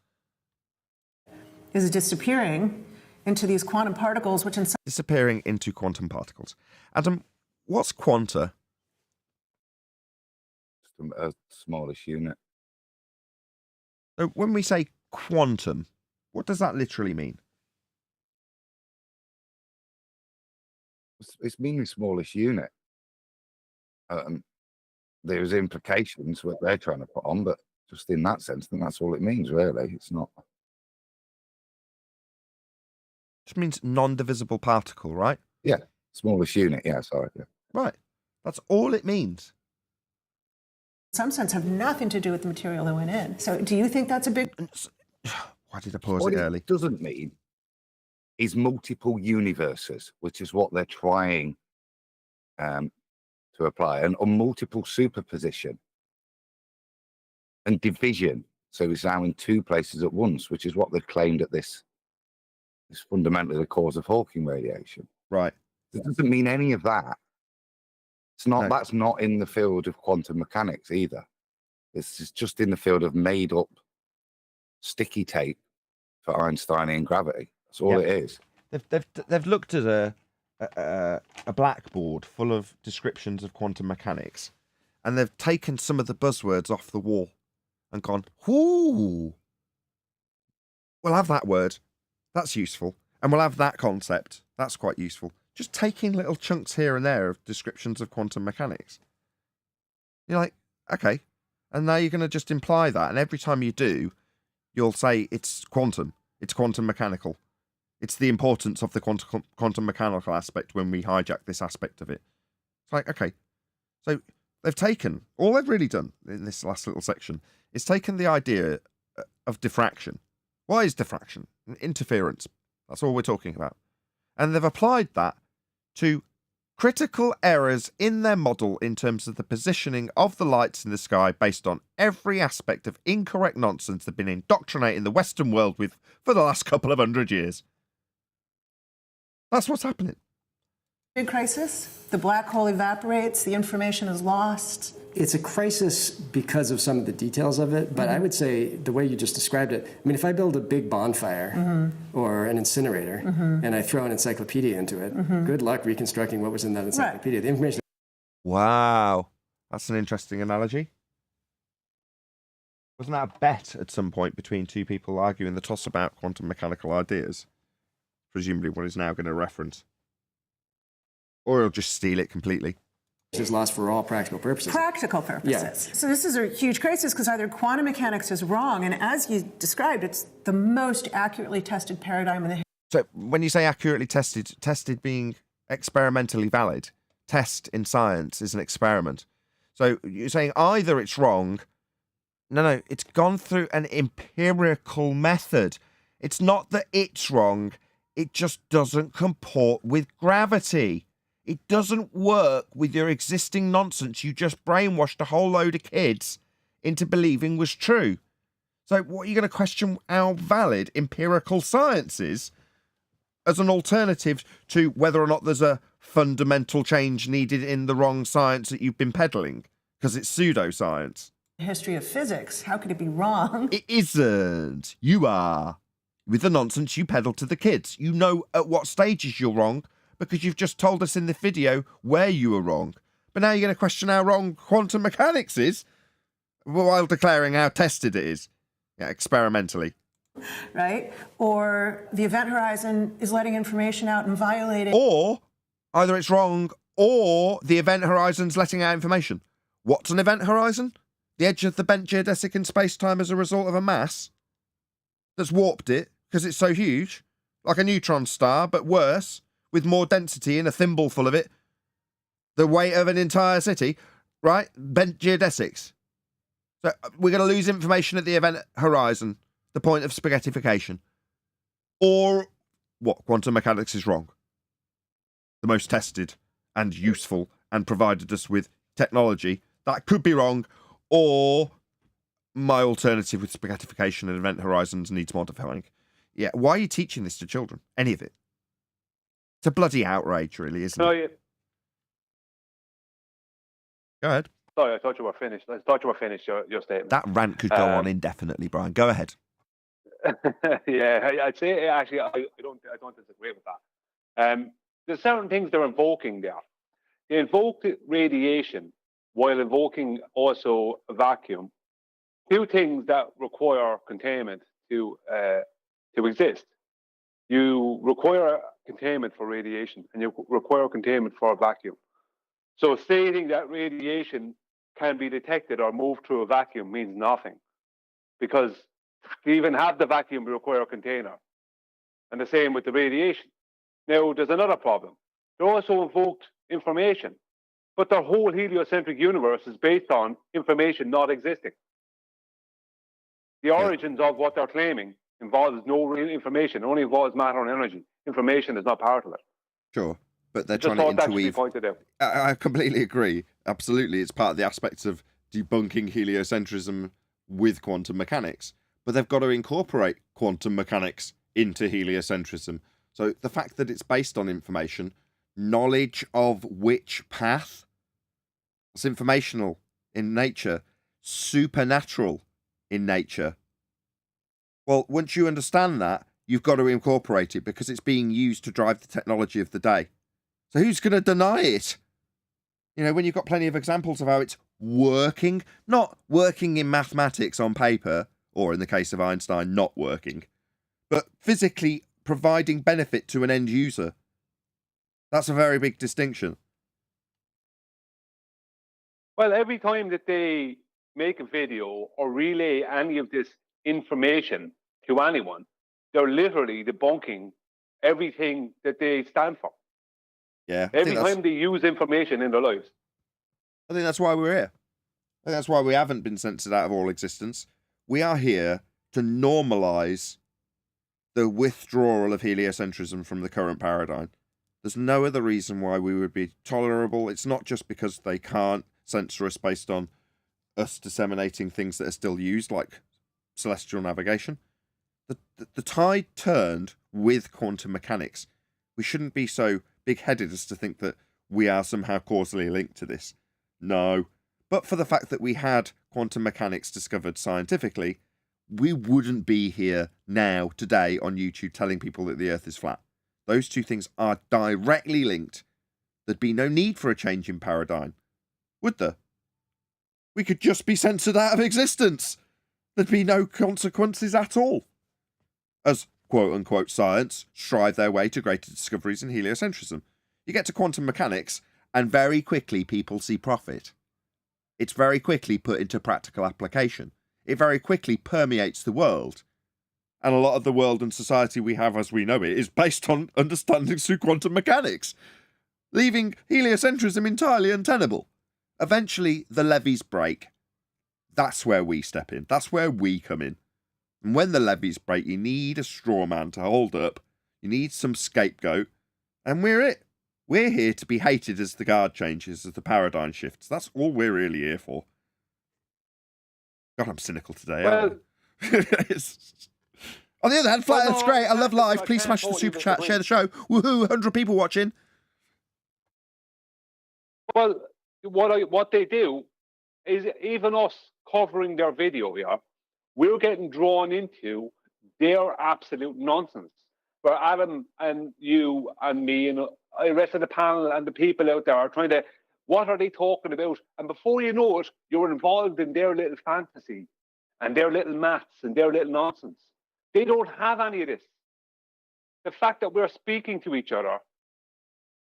Is disappearing into these quantum particles, which in some Disappearing into quantum particles. Adam, what's quanta? Just a smallish unit. So when we say quantum, what does that literally mean? It's meaning smallish unit. There's implications what they're trying to put on, but just in that sense, then that's all it means, really. It's not. Just means non-divisible particle, right? Yeah, smallest unit. Yeah, sorry. Yeah. Right. That's all it means. some sense have nothing to do with the material that went in. So do you think that's a big... Why did I pause What it it early? doesn't mean is multiple universes, which is what they're trying to apply, and on multiple superposition and division. So it's now in two places at once, which is what they've claimed at this is fundamentally the cause of Hawking radiation. Right. It doesn't mean any of that. It's not. No. That's not in the field of quantum mechanics either. It's just in the field of made up sticky tape for Einsteinian gravity. That's all it is. They've looked at a blackboard full of descriptions of quantum mechanics, and they've taken some of the buzzwords off the wall and gone, "Ooh, we'll have that word. That's useful, and we'll have that concept. That's quite useful." Just taking little chunks here and there of descriptions of quantum mechanics. You're like, okay, and now you're going to just imply that, and every time you do, you'll say it's quantum mechanical. It's the importance of the quantum mechanical aspect when we hijack this aspect of it. It's like, okay, so they've taken, all they've really done in this last little section is taken the idea of diffraction. What is diffraction? Interference. That's all we're talking about. And they've applied that to critical errors in their model in terms of the positioning of the lights in the sky based on every aspect of incorrect nonsense they've been indoctrinating the Western world with for the last couple of 100 years. That's what's happening. Big crisis? The black hole evaporates, the information is lost. It's a crisis because of some of the details of it, but I would say the way you just described it, I mean, if I build a big bonfire or an incinerator and I throw an encyclopedia into it, good luck reconstructing what was in that encyclopedia. The information. Wow. That's an interesting analogy. Wasn't that a bet at some point between two people arguing the toss about quantum mechanical ideas? Presumably what is now going to reference. Or he'll just steal it completely. is lost for all practical purposes. Practical purposes. Yeah. So this is a huge crisis because either quantum mechanics is wrong, and as you described, it's the most accurately tested paradigm in the. So when you say accurately tested being experimentally valid, test in science is an experiment. So you're saying either it's wrong. No, it's gone through an empirical method. It's not that it's wrong. It just doesn't comport with gravity. It doesn't work with your existing nonsense you just brainwashed a whole load of kids into believing was true. So what, are you going to question how valid empirical science is as an alternative to whether or not there's a fundamental change needed in the wrong science that you've been peddling? Because it's pseudoscience. History of physics. How could it be wrong? It isn't. You are. With the nonsense you peddle to the kids. You know at what stages you're wrong because you've just told us in the video where you were wrong. But now you're going to question how wrong quantum mechanics is while declaring how tested it is. Yeah, experimentally. Right? Or the event horizon is letting information out and violating. Or either it's wrong or the event horizon's letting out information. What's an event horizon? The edge of the bent geodesic in space-time as a result of a mass that's warped it because it's so huge, like a neutron star, but worse, with more density and a thimble full of it, the weight of an entire city, right? Bent geodesics. So we're going to lose information at the event horizon, the point of spaghettification. Or what? Quantum mechanics is wrong. The most tested and useful and provided us with technology. That could be wrong. Or my alternative with spaghettification and event horizons needs modifying. Yeah, why are you teaching this to children? Any of it? It's a bloody outrage, really, isn't it? Yeah. Go ahead. Sorry, I thought you were finished. I thought you were finished your statement. That rant could go on indefinitely, Brian. Go ahead. Yeah, I'd say actually I don't disagree with that. There's certain things they're invoking there. They invoke radiation while invoking also a vacuum. Two things that require containment to exist. You require containment for radiation, and you require containment for a vacuum. So stating that radiation can be detected or moved through a vacuum means nothing, because to even have the vacuum, we require a container. And the same with the radiation. Now, there's another problem. They also invoked information, but their whole heliocentric universe is based on information not existing. The origins of what they're claiming involves no real information. It only involves matter and energy. Information is not part of it. Sure, but they're Just trying to thought that should be interweave. pointed out. I completely agree. Absolutely. It's part of the aspects of debunking heliocentrism with quantum mechanics. But they've got to incorporate quantum mechanics into heliocentrism. So the fact that it's based on information, knowledge of which path, it's informational in nature, supernatural in nature. Well, once you understand that, you've got to incorporate it because it's being used to drive the technology of the day. So who's going to deny it? You know, when you've got plenty of examples of how it's working, not working in mathematics on paper, or in the case of Einstein, not working, but physically providing benefit to an end user. That's a very big distinction. Well, every time that they make a video or relay any of this information to anyone, they're literally debunking everything that they stand for. Yeah. Every time they use information in their lives. I think that's why we're here. I think that's why we haven't been censored out of all existence. We are here to normalise the withdrawal of heliocentrism from the current paradigm. There's no other reason why we would be tolerable. It's not just because they can't censor us based on us disseminating things that are still used, like celestial navigation. The tide turned with quantum mechanics. We shouldn't be so big-headed as to think that we are somehow causally linked to this. No. But for the fact that we had quantum mechanics discovered scientifically, we wouldn't be here now, today, on YouTube telling people that the Earth is flat. Those two things are directly linked. There'd be no need for a change in paradigm, would there? We could just be censored out of existence. There'd be no consequences at all. As quote-unquote science strive their way to greater discoveries in heliocentrism. You get to quantum mechanics, and very quickly people see profit. It's very quickly put into practical application. It very quickly permeates the world. And a lot of the world and society we have as we know it is based on understandings through quantum mechanics, leaving heliocentrism entirely untenable. Eventually, the levees break. That's where we step in. That's where we come in. And when the levees break, you need a straw man to hold up. You need some scapegoat. And we're it. We're here to be hated as the guard changes, as the paradigm shifts. That's all we're really here for. God, I'm cynical today. Well, on the other hand, Flat Well, Earth's no, great. I love live. I Please can't smash the totally super chat, disagree. share the show. Woohoo, 100 people watching. Well, what they do is even us covering their video here, we're getting drawn into their absolute nonsense. Where Adam and you and me and the rest of the panel and the people out there are trying to, what are they talking about? And before you know it, you're involved in their little fantasy and their little maths and their little nonsense. They don't have any of this. The fact that we're speaking to each other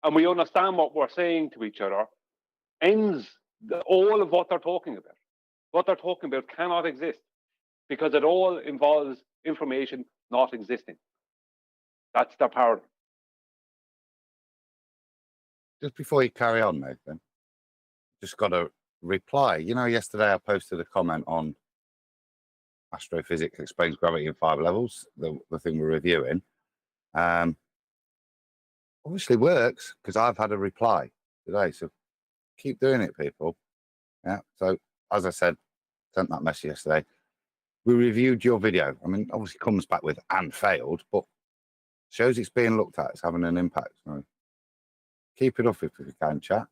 and we understand what we're saying to each other ends all of what they're talking about. What they're talking about cannot exist because it all involves information not existing. That's their paradigm. Just before you carry on, Nathan, just got a reply. You know, yesterday I posted a comment on Astrophysics Explains Gravity in 5 Levels, the thing we're reviewing. Obviously works because I've had a reply today. So keep doing it, people. Yeah. So as I said, sent that message yesterday. We reviewed your video. I mean, obviously comes back with and failed, but shows it's being looked at. It's having an impact. So keep it up if you can, chat.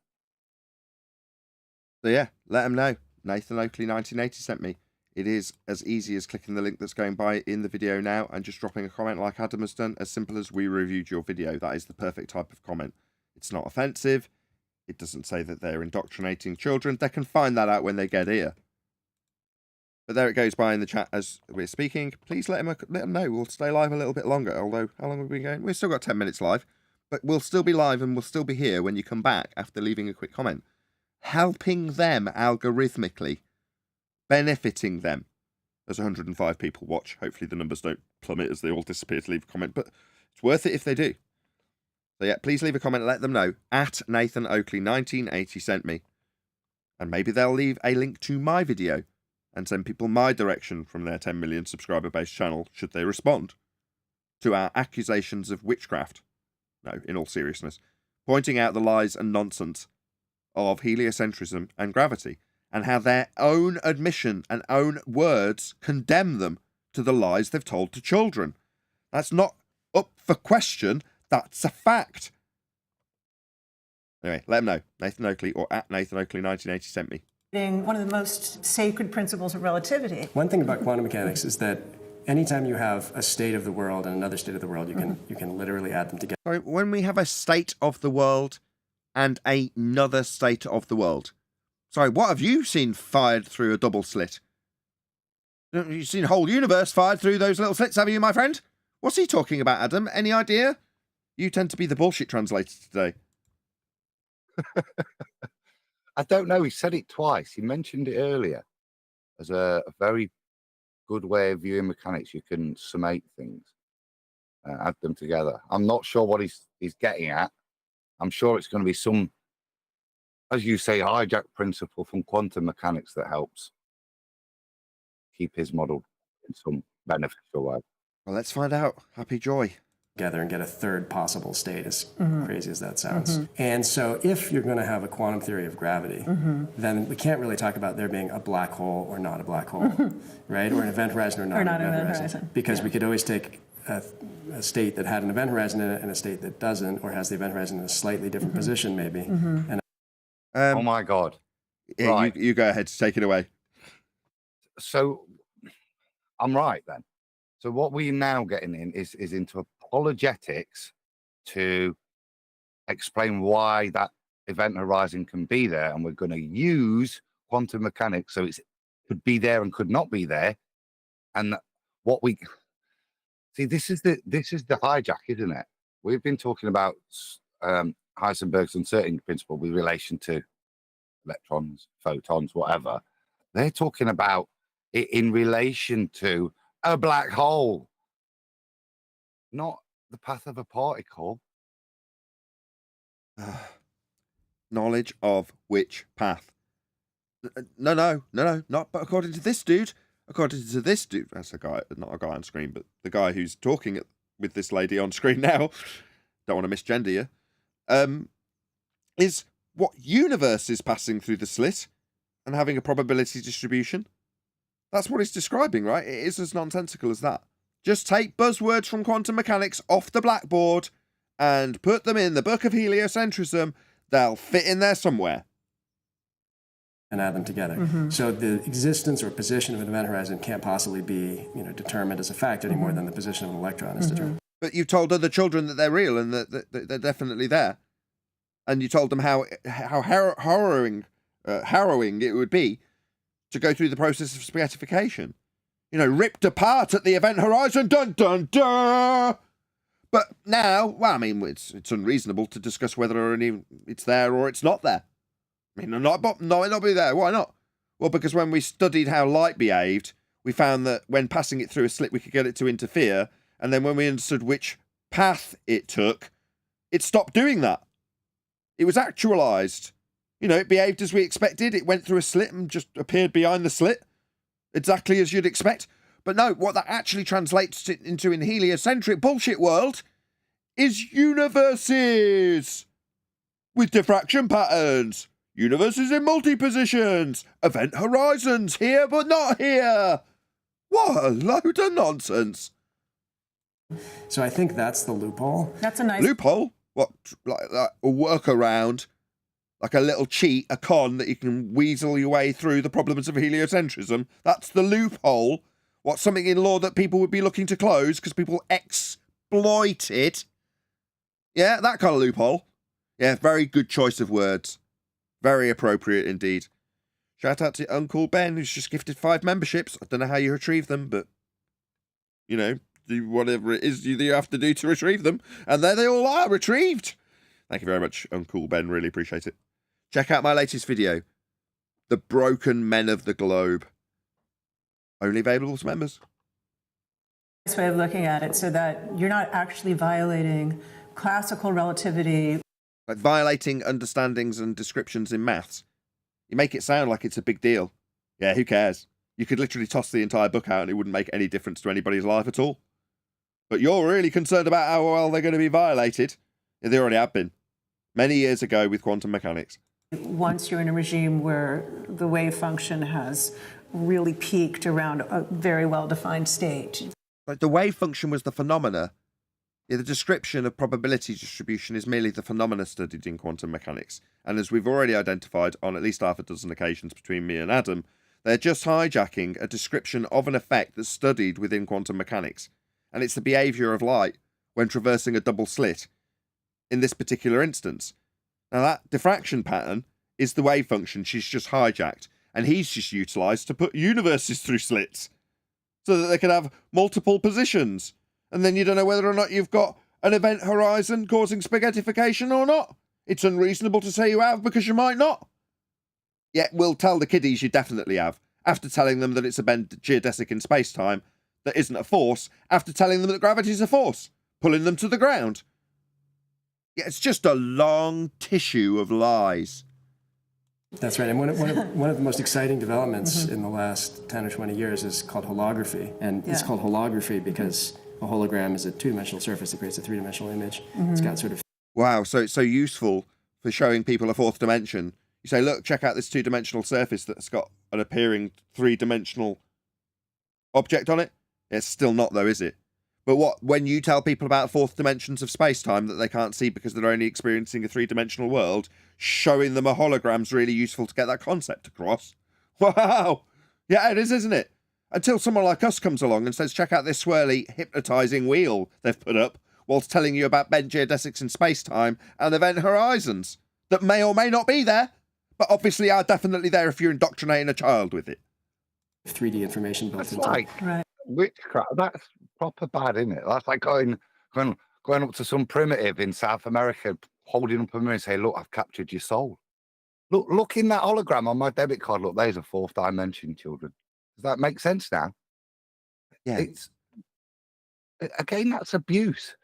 So yeah, let them know. Nathan Oakley 1980 sent me. It is as easy as clicking the link that's going by in the video now and just dropping a comment like Adam has done. As simple as we reviewed your video. That is the perfect type of comment. It's not offensive. It doesn't say that they're indoctrinating children. They can find that out when they get here. But there it goes by in the chat as we're speaking. Please let them know. We'll stay live a little bit longer. Although, how long have we been going? We've still got 10 minutes live. But we'll still be live and we'll still be here when you come back after leaving a quick comment. Helping them algorithmically. Benefiting them. As 105 people watch. Hopefully the numbers don't plummet as they all disappear to leave a comment. But it's worth it if they do. So yeah, please leave a comment. Let them know. At Nathan Oakley 1980 sent me. And maybe they'll leave a link to my video. And send people my direction from their 10 million subscriber-based channel, should they respond to our accusations of witchcraft. No, in all seriousness. Pointing out the lies and nonsense of heliocentrism and gravity, and how their own admission and own words condemn them to the lies they've told to children. That's not up for question, that's a fact. Anyway, let them know. Nathan Oakley or at Nathan Oakley 1980 sent me. One of the most sacred principles of relativity. One thing about quantum mechanics is that anytime you have a state of the world and another state of the world, you can literally add them together. Sorry, when we have a state of the world and another state of the world. Sorry, what have you seen fired through a double slit? You've seen a whole universe fired through those little slits, have you, my friend? What's he talking about, Adam? Any idea? You tend to be the bullshit translator today. I don't know. He said it twice. He mentioned it earlier as a very good way of viewing mechanics. You can summate things, add them together. I'm not sure what he's getting at. I'm sure it's going to be some, as you say, hijack principle from quantum mechanics that helps keep his model in some beneficial way. Well, let's find out. Happy joy. Together and get a third possible state, as crazy as that sounds. And so if you're going to have a quantum theory of gravity, then we can't really talk about there being a black hole or not a black hole, right? Or an event horizon or not an event horizon. Because we could always take a state that had an event horizon in it and a state that doesn't, or has the event horizon in a slightly different position maybe. And oh my God. Yeah, right. You go ahead, take it away. So I'm right then. So what we're now getting in is into apologetics to explain why that event horizon can be there, and we're going to use quantum mechanics so it could be there and could not be there. And what we see, this is the hijack, isn't it? We've been talking about Heisenberg's uncertainty principle with relation to electrons, photons, whatever. They're talking about it in relation to a black hole, not the path of a particle. Knowledge of which path? No, not but according to this dude. According to this dude, that's a guy, not a guy on screen, but the guy who's talking with this lady on screen now. Don't want to misgender you. Is what universe is passing through the slit and having a probability distribution. That's what it's describing, right? It is as nonsensical as that. Just take buzzwords from quantum mechanics off the blackboard and put them in the book of heliocentrism. They'll fit in there somewhere. And add them together. So the existence or position of an event horizon can't possibly be, determined as a fact any more than the position of an electron is determined. But you told other children that they're real and that they're definitely there. And you told them how harrowing it would be to go through the process of spaghettification. Ripped apart at the event horizon, dun dun dun! But now, well, I mean, it's unreasonable to discuss whether it's there or it's not there. I mean, no, it not be there. Why not? Well, because when we studied how light behaved, we found that when passing it through a slit, we could get it to interfere. And then when we understood which path it took, it stopped doing that. It was actualized. It behaved as we expected. It went through a slit and just appeared behind the slit, exactly as you'd expect. But no, what that actually translates into in heliocentric bullshit world is universes with diffraction patterns. Universes in multi-positions. Event horizons here but not here. What a load of nonsense. So I think that's the loophole. That's a nice loophole. What, like a workaround, like a little cheat, a con that you can weasel your way through the problems of heliocentrism. That's the loophole. What's something in law that people would be looking to close because people exploit it? Yeah, that kind of loophole. Yeah, very good choice of words. Very appropriate indeed. Shout out to Uncle Ben, who's just gifted 5 memberships. I don't know how you retrieve them, but, do whatever it is you have to do to retrieve them. And there they all are, retrieved. Thank you very much, Uncle Ben. Really appreciate it. Check out my latest video, The Broken Men of the Globe. Only available to members. way of looking at it, so that you're not actually violating classical relativity. Like violating understandings and descriptions in maths. You make it sound like it's a big deal. Yeah, who cares? You could literally toss the entire book out and it wouldn't make any difference to anybody's life at all. But you're really concerned about how well they're going to be violated. Yeah, they already have been. Many years ago with quantum mechanics. Once you're in a regime where the wave function has really peaked around a very well-defined state. Like the wave function was the phenomena. Yeah, the description of probability distribution is merely the phenomena studied in quantum mechanics. And as we've already identified on at least half a dozen occasions between me and Adam, they're just hijacking a description of an effect that's studied within quantum mechanics. And it's the behaviour of light when traversing a double slit in this particular instance. Now that diffraction pattern is the wave function she's just hijacked, and he's just utilised to put universes through slits so that they can have multiple positions. And then you don't know whether or not you've got an event horizon causing spaghettification or not. It's unreasonable to say you have because you might not. Yet we'll tell the kiddies you definitely have, after telling them that it's a bend geodesic in space-time that isn't a force, after telling them that gravity's a force, pulling them to the ground. Yeah, it's just a long tissue of lies. That's right. And one of the most exciting developments in the last 10 or 20 years is called holography. And it's called holography because a hologram is a two-dimensional surface that creates a three-dimensional image. It's got sort of... Wow, so it's so useful for showing people a fourth dimension. You say, look, check out this two-dimensional surface that's got an appearing three-dimensional object on it. It's still not, though, is it? But when you tell people about fourth dimensions of space-time that they can't see because they're only experiencing a three-dimensional world, showing them a hologram's really useful to get that concept across. Wow! Yeah, it is, isn't it? Until someone like us comes along and says, check out this swirly, hypnotising wheel they've put up, whilst telling you about bent geodesics in space-time and event horizons that may or may not be there, but obviously are definitely there if you're indoctrinating a child with it. 3D information built into like witchcraft. That's proper bad, isn't it? That's like going up to some primitive in South America holding up a mirror and say, look, I've captured your soul. Look in that hologram on my debit card. Look, there's a fourth dimension, children. Does that make sense now? Yeah. It's again, that's abuse.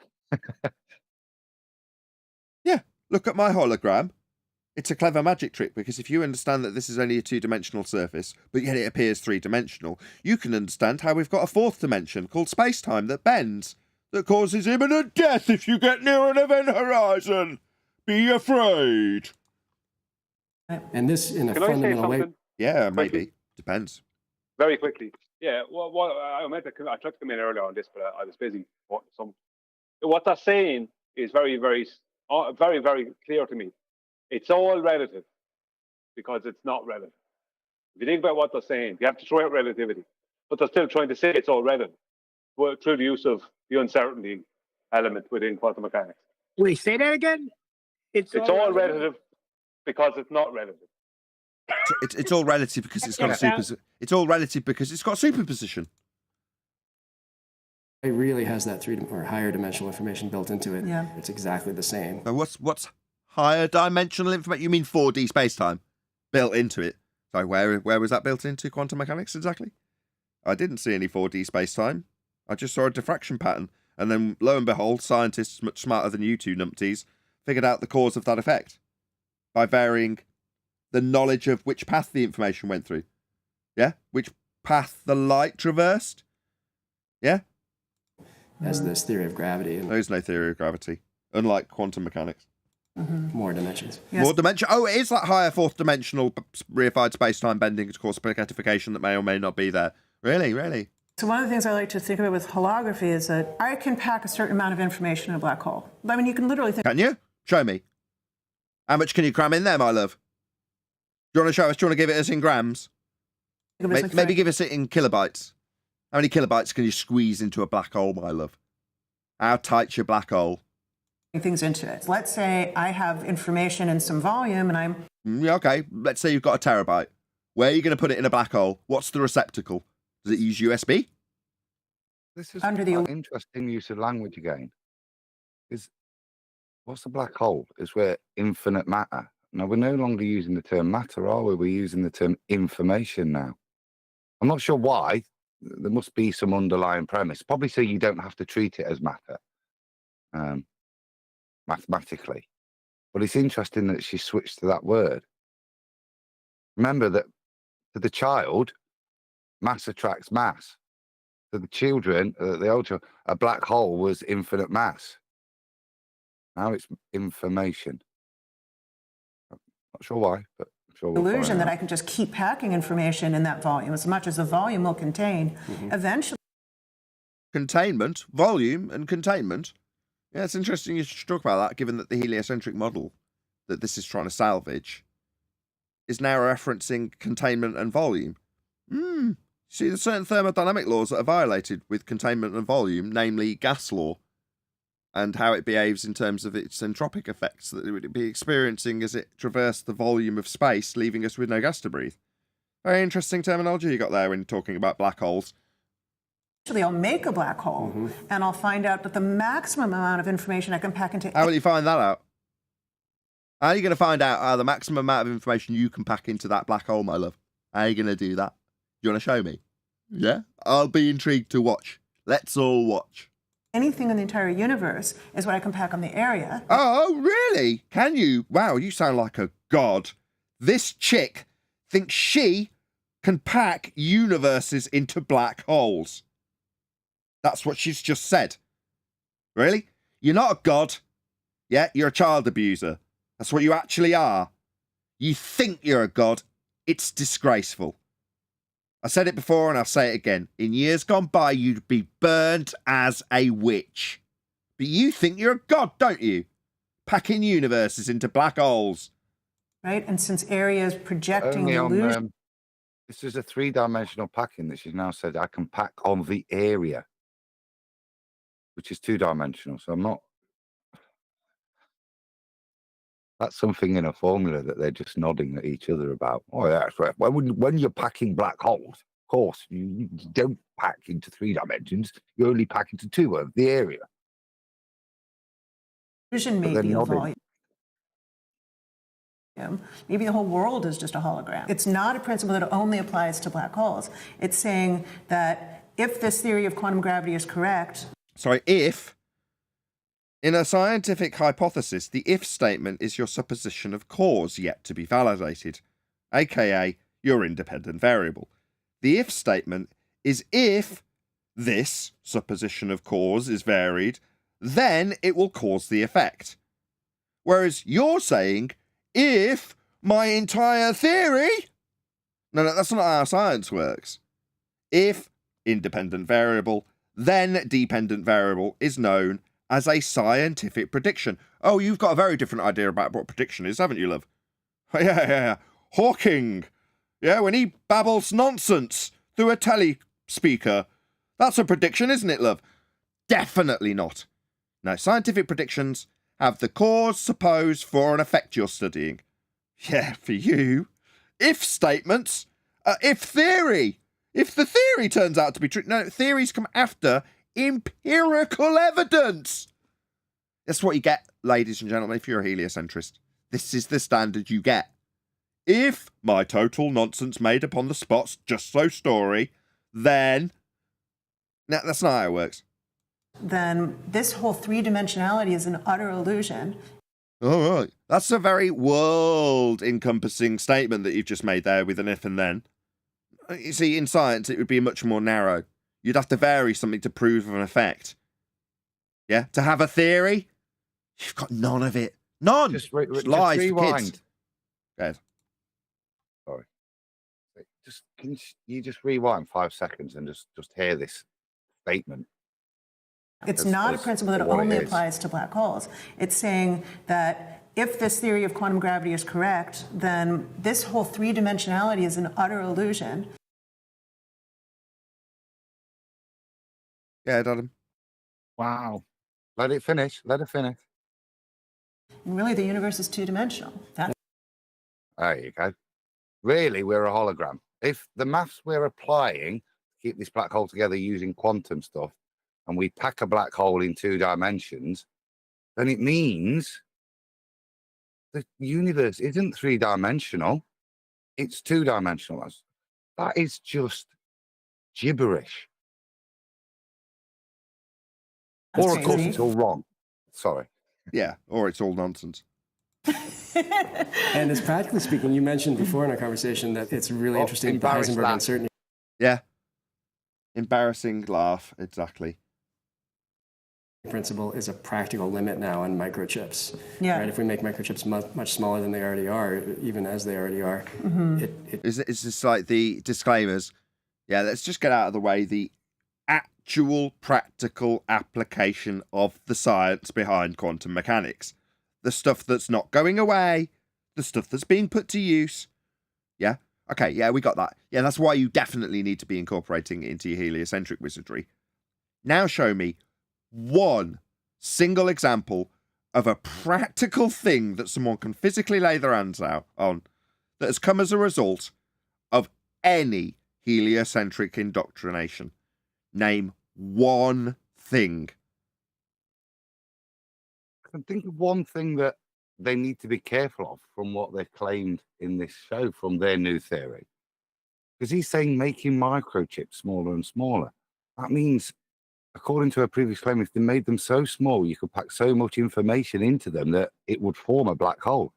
Yeah. Look at my hologram. It's a clever magic trick, because if you understand that this is only a two-dimensional surface, but yet it appears three-dimensional, you can understand how we've got a fourth dimension called space-time that bends, that causes imminent death if you get near an event horizon. Be afraid. And this, in a Can I say fundamental way, something? Yeah, Quickly. maybe. Depends. Very quickly. Yeah, well, I tried to come in earlier on this, but I was busy. What they're saying is very, very, very, very clear to me. It's all relative, because it's not relative. If you think about what they're saying, you have to throw out relativity. But they're still trying to say it's all relative through the use of the uncertainty element within quantum mechanics. Wait, say that again? It's all relative because it's not relative. It's all relative because it's got a It's all relative because it's got superposition. it really has that or higher dimensional information built into it. Yeah. It's exactly the same. So what's higher dimensional information? You mean 4D space-time built into it? So where was that built into quantum mechanics exactly? I didn't see any 4D space-time. I just saw a diffraction pattern. And then, lo and behold, scientists much smarter than you two numpties figured out the cause of that effect by varying the knowledge of which path the information went through. Yeah? Which path the light traversed. Yeah? As this theory of gravity and There's no theory of gravity, unlike quantum mechanics. more dimensions. Yes. More dimension. Oh, it is that higher fourth dimensional reified space-time bending to cause spaghettification that may or may not be there. Really, really. So one of the things I like to think about with holography is that I can pack a certain amount of information in a black hole. I mean, you can literally think. Can you? Show me. How much can you cram in there, my love? Do you want to show us? Do you want to give it us in grams? of it as like Maybe give us it in kilobytes. How many kilobytes can you squeeze into a black hole, my love? How tight's your black hole? things into it. Let's say I have information in some volume and I'm. Yeah, okay. Let's say you've got a terabyte. Where are you going to put it in a black hole? What's the receptacle? Does it use USB? This is Under the- quite interesting use of language again. Is what's a black hole? Is where infinite matter. Now we're no longer using the term matter, are we? We're using the term information now. I'm not sure why. There must be some underlying premise. Probably so you don't have to treat it as matter, mathematically. But it's interesting that she switched to that word. Remember that to the child, mass attracts mass. To the children, the old children, a black hole was infinite mass. Now it's information. Not sure why, but I'm sure we'll Illusion find that out. I can just keep packing information in that volume as much as the volume will contain. Eventually, Containment, volume, and containment. Yeah, it's interesting you should talk about that, given that the heliocentric model that this is trying to salvage is now referencing containment and volume. See, there's certain thermodynamic laws that are violated with containment and volume, namely gas law, and how it behaves in terms of its entropic effects that it would be experiencing as it traversed the volume of space, leaving us with no gas to breathe. Very interesting terminology you got there when talking about black holes. I'll make a black hole and I'll find out that the maximum amount of information I can pack into. How will you find that out? How are you going to find out how the maximum amount of information you can pack into that black hole, my love? How are you going to do that? You want to show me? Yeah? I'll be intrigued to watch. Let's all watch. Anything in the entire universe is what I can pack on the area. Oh, really? Can you? Wow, you sound like a god. This chick thinks she can pack universes into black holes. That's what she's just said. Really? You're not a god. Yeah, you're a child abuser. That's what you actually are. You think you're a god. It's disgraceful. I said it before and I'll say it again. In years gone by, you'd be burnt as a witch. But you think you're a god, don't you? Packing universes into black holes. Right? And since area is projecting Only on, illusion. this is a three-dimensional packing that she's now said I can pack on the area, which is two-dimensional. So I'm not. That's something in a formula that they're just nodding at each other about. Oh, yeah, that's right. When you're packing black holes, of course, you don't pack into 3 dimensions. You only pack into 2 of the area. Illusion may they're be a nodding. volume. Maybe the whole world is just a hologram. It's not a principle that only applies to black holes. It's saying that if this theory of quantum gravity is correct... Sorry, if... In a scientific hypothesis, the if statement is your supposition of cause yet to be validated, aka your independent variable. The if statement is if this supposition of cause is varied, then it will cause the effect. Whereas you're saying, if my entire theory... No, that's not how science works. If independent variable, then dependent variable is known as a scientific prediction. Oh, you've got a very different idea about what prediction is, haven't you, love? Yeah. Hawking. Yeah, when he babbles nonsense through a telly speaker. That's a prediction, isn't it, love? Definitely not. Now, scientific predictions have the cause, suppose, for an effect you're studying. Yeah, for you. If statements, if theory. If the theory turns out to be true. No, theories come after empirical evidence. That's what you get, ladies and gentlemen, if you're a heliocentrist. This is the standard you get. If my total nonsense made upon the spot's just so story, then... No, that's not how it works. Then this whole three-dimensionality is an utter illusion. All right. That's a very world-encompassing statement that you've just made there with an if and then. You see, in science, it would be much more narrow. You'd have to vary something to prove an effect. Yeah? To have a theory, you've got none of it. None! Just lies for kids. Go ahead. Sorry. Can you just rewind 5 seconds and just hear this statement? It's not a principle that only applies to black holes. It's saying that if this theory of quantum gravity is correct, then this whole three-dimensionality is an utter illusion. Yeah, Adam. Wow. Let it finish. Let it finish. And really, the universe is two-dimensional. There you go. Really, we're a hologram. If the maths we're applying to keep this black hole together using quantum stuff, and we pack a black hole in 2 dimensions, then it means the universe isn't 3-dimensional. It's 2-dimensional. That is just gibberish. Or, of course, it's all wrong. Sorry. Yeah, or it's all nonsense. And as practically speaking, you mentioned before in our conversation that it's really interesting, the Heisenberg uncertainty. Yeah. Embarrassing laugh, exactly. Principle is a practical limit now on microchips. Yeah. Right? If we make microchips much smaller than they already are, even as they already are, It's just like the disclaimers. Yeah, let's just get out of the way the actual practical application of the science behind quantum mechanics. The stuff that's not going away, the stuff that's being put to use. Yeah? Okay, yeah, we got that. Yeah, that's why you definitely need to be incorporating it into your heliocentric wizardry. Now show me one single example of a practical thing that someone can physically lay their hands out on that has come as a result of any heliocentric indoctrination. Name one thing. I can think of one thing that they need to be careful of from what they claimed in this show from their new theory. Because he's saying making microchips smaller and smaller. That means, according to a previous claim, if they made them so small, you could pack so much information into them that it would form a black hole.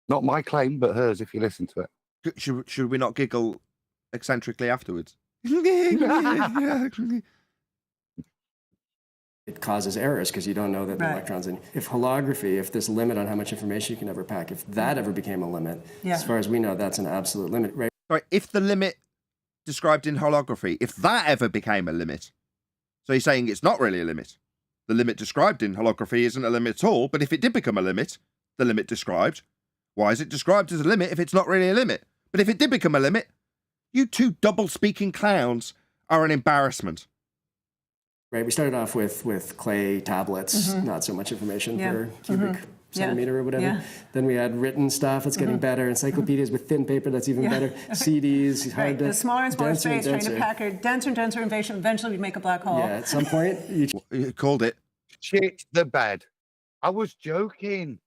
Not my claim, but hers, if you listen to it. Should we not giggle eccentrically afterwards? It causes errors because you don't know that the electrons in. If holography, if this limit on how much information you can ever pack, if that ever became a limit, as far as we know, that's an absolute limit. Right? Sorry, if the limit described in holography, if that ever became a limit, so you're saying it's not really a limit. The limit described in holography isn't a limit at all, but if it did become a limit, the limit described, why is it described as a limit if it's not really a limit? But if it did become a limit, you two double-speaking clowns are an embarrassment. Right, we started off with clay tablets, not so much information per cubic centimeter or whatever. Then we had written stuff, it's getting better. Encyclopedias with thin paper, that's even better. CDs, hard the smaller and smaller space, trying to pack a denser and denser information, eventually we'd make a black hole. Yeah, at some point. You called it. Shit the bed. I was joking.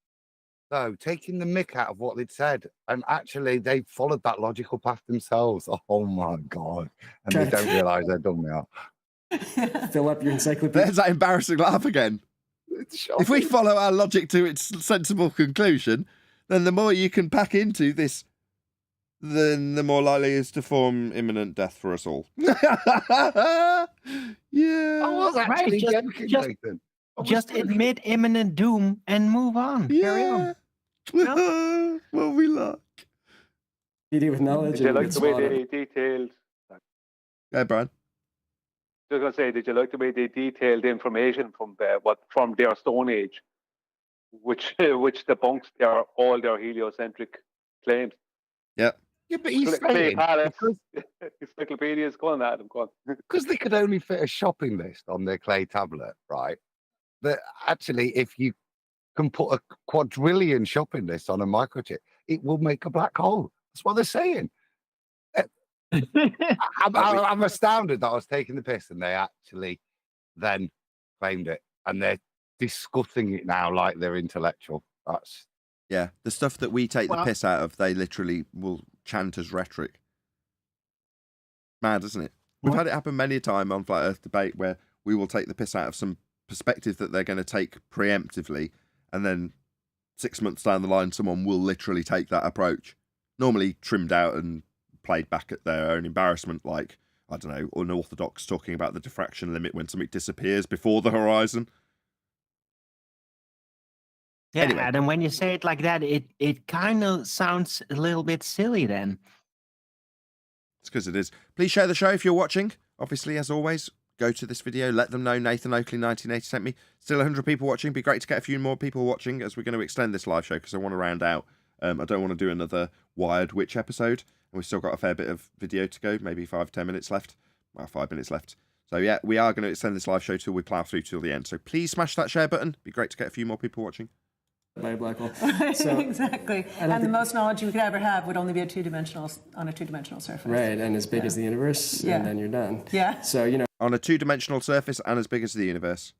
though, taking the mick out of what they'd said, and actually they followed that logical path themselves. Oh my God. And they don't realise they're done now. Fill up your encyclopedia. There's that embarrassing laugh again. If we follow our logic to its sensible conclusion, then the more you can pack into this, then the more likely it is to form imminent death for us all. Yeah. I was actually Right, joking, Nathan. I was Just joking. admit imminent doom and move on. Carry on. Yeah. What we like. With knowledge. Did you and like it's the way spot on. they detailed? Yeah, Brian. I was going to say, did you like the way they detailed information from their Stone Age, which debunks all their heliocentric claims? Yeah. Yeah, but he's Clay saying Palace, because, encyclopedias going at them. because they could only fit a shopping list on their clay tablet, right? That actually, if you can put a quadrillion shopping lists on a microchip, it will make a black hole. That's what they're saying. I'm astounded that I was taking the piss and they actually then claimed it, and they're discussing it now like they're intellectual. That's Yeah, the stuff that we take the piss out of, they literally will chant as rhetoric. Mad, isn't it? We've had it happen many a time on Flat Earth Debate where we will take the piss out of some perspective that they're going to take preemptively, and then 6 months down the line, someone will literally take that approach. Normally trimmed out and played back at their own embarrassment, like, I don't know, unorthodox talking about the diffraction limit when something disappears before the horizon. Yeah, Anyway. and when you say it like that, it kind of sounds a little bit silly then. It's because it is. Please share the show if you're watching. Obviously, as always, go to this video, let them know Nathan Oakley 1980 sent me. Still 100 people watching. Be great to get a few more people watching as we're going to extend this live show because I want to round out. I don't want to do another Wired Witch episode. And we've still got a fair bit of video to go, maybe 5-10 minutes left. Well, 5 minutes left. So yeah, we are going to extend this live show till we plough through till the end. So please smash that share button. Be great to get a few more people watching. By a black hole. So, Exactly. And the most knowledge you could ever have would only be on a two-dimensional surface. right, and as big as the universe, Yeah. and then you're done. Yeah. So, you know, On a two-dimensional surface and as big as the universe.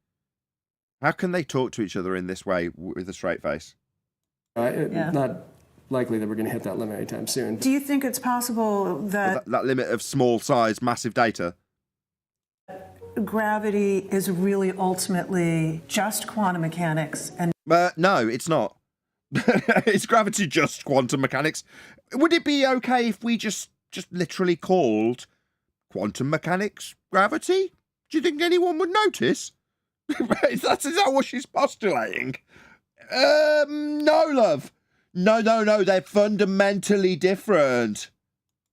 How can they talk to each other in this way with a straight face? Yeah. not likely that we're going to hit that limit anytime soon. Do you think it's possible that That limit of small size, massive data. gravity is really ultimately just quantum mechanics and No, it's not. Is gravity just quantum mechanics? Would it be okay if we just literally called quantum mechanics gravity? Do you think anyone would notice? Is that what she's postulating? No, love. No. They're fundamentally different.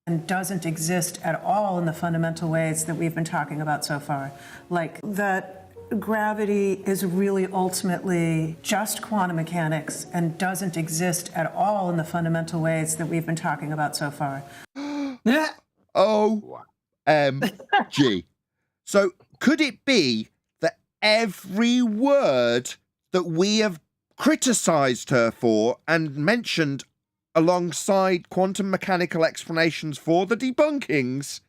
and doesn't exist at all in the fundamental ways that we've been talking about so far. Like that gravity is really ultimately just quantum mechanics and doesn't exist at all in the fundamental ways that we've been talking about so far. OMG. So could it be that every word that we have criticized her for and mentioned alongside quantum mechanical explanations for the debunkings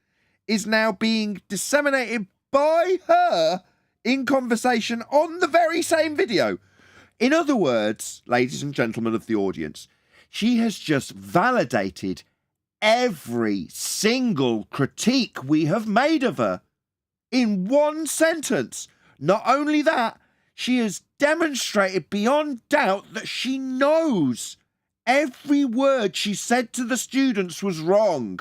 is now being disseminated by her in conversation on the very same video? In other words, ladies and gentlemen of the audience, she has just validated every single critique we have made of her in one sentence. Not only that, she has demonstrated beyond doubt that she knows every word she said to the students was wrong.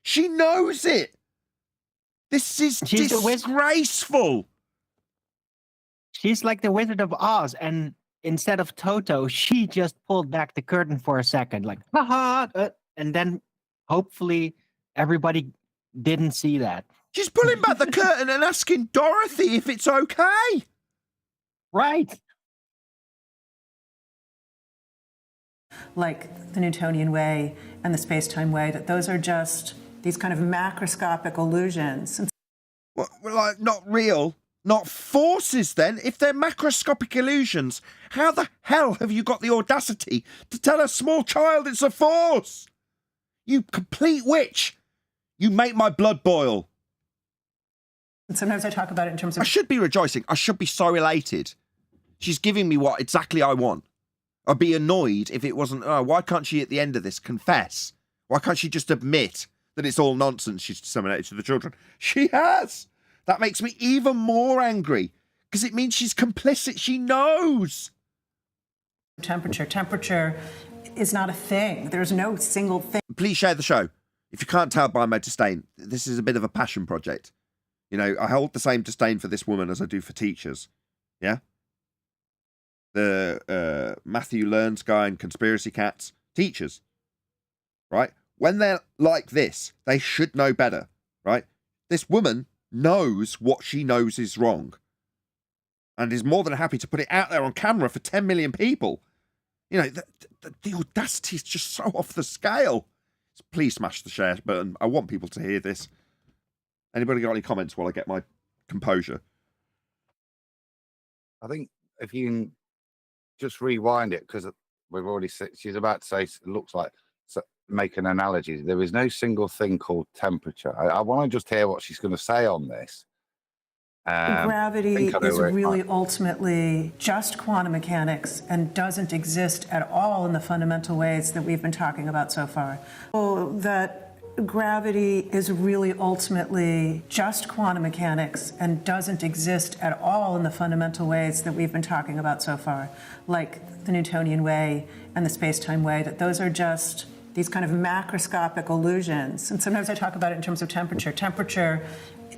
She knows it. This is disgraceful. She's like the Wizard of Oz, and instead of Toto, she just pulled back the curtain for a second, like, haha, and then hopefully everybody didn't see that. She's pulling back the curtain and asking Dorothy if it's okay. Right. Like the Newtonian way and the space-time way, that those are just these kind of macroscopic illusions. Well, like, not real, not forces then. If they're macroscopic illusions, how the hell have you got the audacity to tell a small child it's a force? You complete witch. You make my blood boil. And sometimes I talk about it in terms of... I should be rejoicing. I should be so elated. She's giving me what exactly I want. I'd be annoyed if it wasn't, oh, why can't she at the end of this confess? Why can't she just admit that it's all nonsense she's disseminated to the children? She has. That makes me even more angry because it means she's complicit. She knows. Temperature is not a thing. There's no single thing. Please share the show. If you can't tell by my disdain, this is a bit of a passion project. You know, I hold the same disdain for this woman as I do for teachers. Yeah? The Matthew Learns guy and Conspiracy Cats, teachers, right? When they're like this, they should know better, right? This woman knows what she knows is wrong and is more than happy to put it out there on camera for 10 million people. You know, the audacity is just so off the scale. Please smash the share button. I want people to hear this. Anybody got any comments while I get my composure? I think if you can just rewind it, because we've already said, she's about to say, it looks like, make an analogy. There is no single thing called temperature. I want to just hear what she's going to say on this. Gravity is really ultimately just quantum mechanics and doesn't exist at all in the fundamental ways that we've been talking about so far. So that gravity is really ultimately just quantum mechanics and doesn't exist at all in the fundamental ways that we've been talking about so far, like the Newtonian way and the space-time way, that those are just these kind of macroscopic illusions. And sometimes I talk about it in terms of temperature. Temperature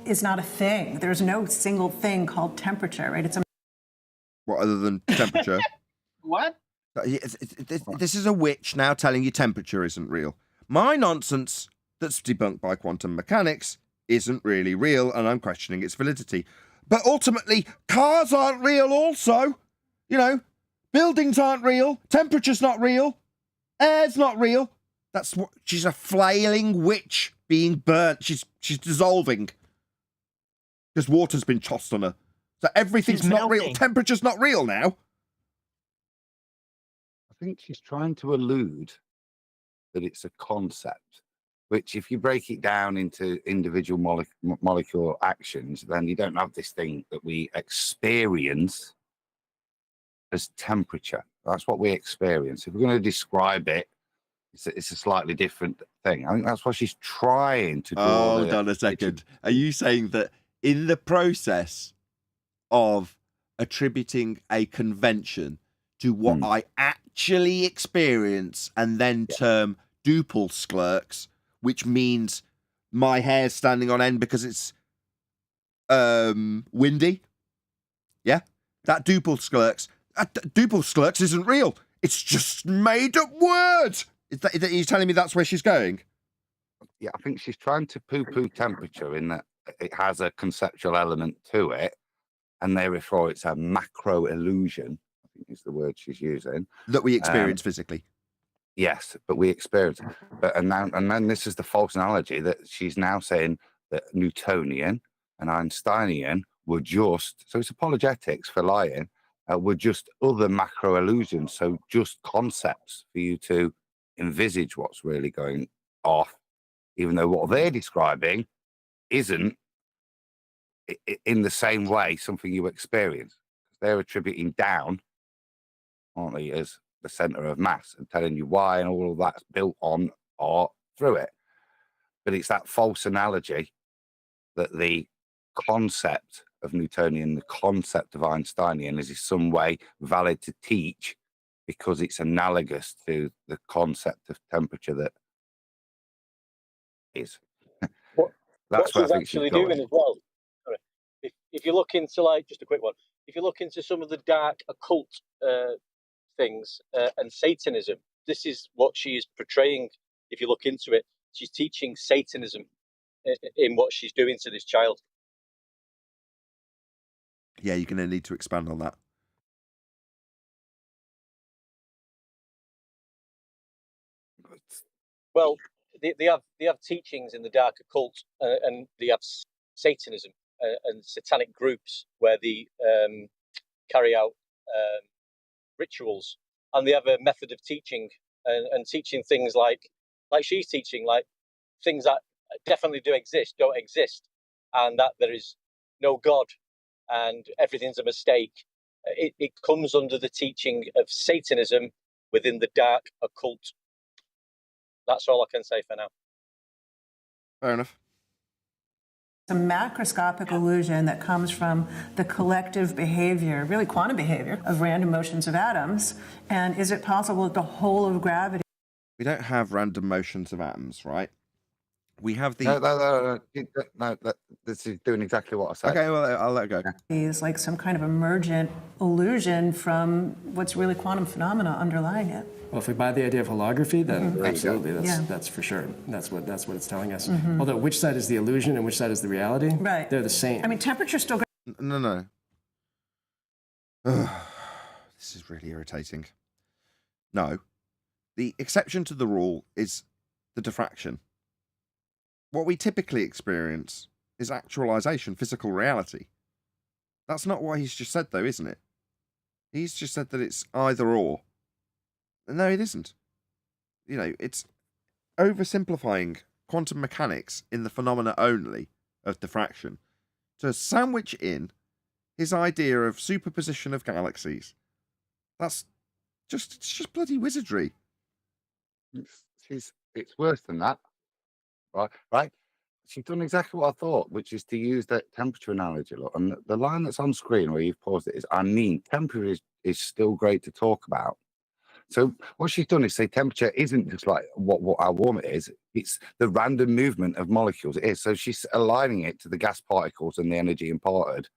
is not a thing. There's no single thing called temperature, right? It's a... What, other than temperature? What? This is a witch now telling you temperature isn't real. My nonsense that's debunked by quantum mechanics isn't really real, and I'm questioning its validity. But ultimately, cars aren't real also. You know, buildings aren't real. Temperature's not real. Air's not real. That's what... She's a flailing witch being burnt. She's dissolving. Because water's been tossed on her. So everything's not real. Temperature's not real now. I think she's trying to allude that it's a concept, which if you break it down into individual molecule actions, then you don't have this thing that we experience as temperature. That's what we experience. If we're going to describe it, it's a slightly different thing. I think that's what she's trying to do. Hold on a second. Are you saying that in the process of attributing a convention to what I actually experience and then term Doppelschlerks, which means my hair's standing on end because it's windy? Yeah? That Doppelschlerks isn't real. It's just made up words. Are you telling me that's where she's going? Yeah, I think she's trying to poo-poo temperature in that it has a conceptual element to it, and therefore it's a macro illusion, I think is the word she's using. That we experience physically. Yes, but we experience it. But and then this is the false analogy that she's now saying that Newtonian and Einsteinian were just, so it's apologetics for lying, were just other macro illusions, so just concepts for you to envisage what's really going off, even though what they're describing isn't in the same way something you experience. They're attributing down, aren't they, as the center of mass and telling you why and all of that's built on or through it. But it's that false analogy that the concept of Newtonian, the concept of Einsteinian is in some way valid to teach because it's analogous to the concept of temperature that is. That's what she's actually doing as well. If you look into, like, just a quick one, if you look into some of the dark occult things and Satanism, this is what she is portraying. If you look into it, she's teaching Satanism in what she's doing to this child. Yeah, you're going to need to expand on that. Well, they have teachings in the dark occult, and they have Satanism and satanic groups where they carry out rituals, and they have a method of teaching and teaching things like she's teaching, like things that definitely don't exist, and that there is no God and everything's a mistake. It comes under the teaching of Satanism within the dark occult. That's all I can say for now. Fair enough. A macroscopic illusion that comes from the collective behavior, really quantum behavior, of random motions of atoms. And is it possible that the whole of gravity... We don't have random motions of atoms, right? We have the... No, this is doing exactly what I said. Okay, well, I'll let it go. is like some kind of emergent illusion from what's really quantum phenomena underlying it. Well, if we buy the idea of holography, then absolutely, Yeah. that's for sure. That's what it's telling us. Although which side is the illusion and which side is the reality? Right. They're the same. I mean, temperature's still... No. Ugh, this is really irritating. No. The exception to the rule is the diffraction. What we typically experience is actualization, physical reality. That's not what he's just said, though, isn't it? He's just said that it's either or. No, it isn't. You know, it's oversimplifying quantum mechanics in the phenomena only of diffraction to sandwich in his idea of superposition of galaxies. It's just bloody wizardry. It's worse than that. Right? She's done exactly what I thought, which is to use that temperature analogy. Look, and the line that's on screen where you've paused it is, I mean, temperature is still great to talk about. So what she's done is say temperature isn't just like what how warm it is, it's the random movement of molecules it is. So she's aligning it to the gas particles and the energy imparted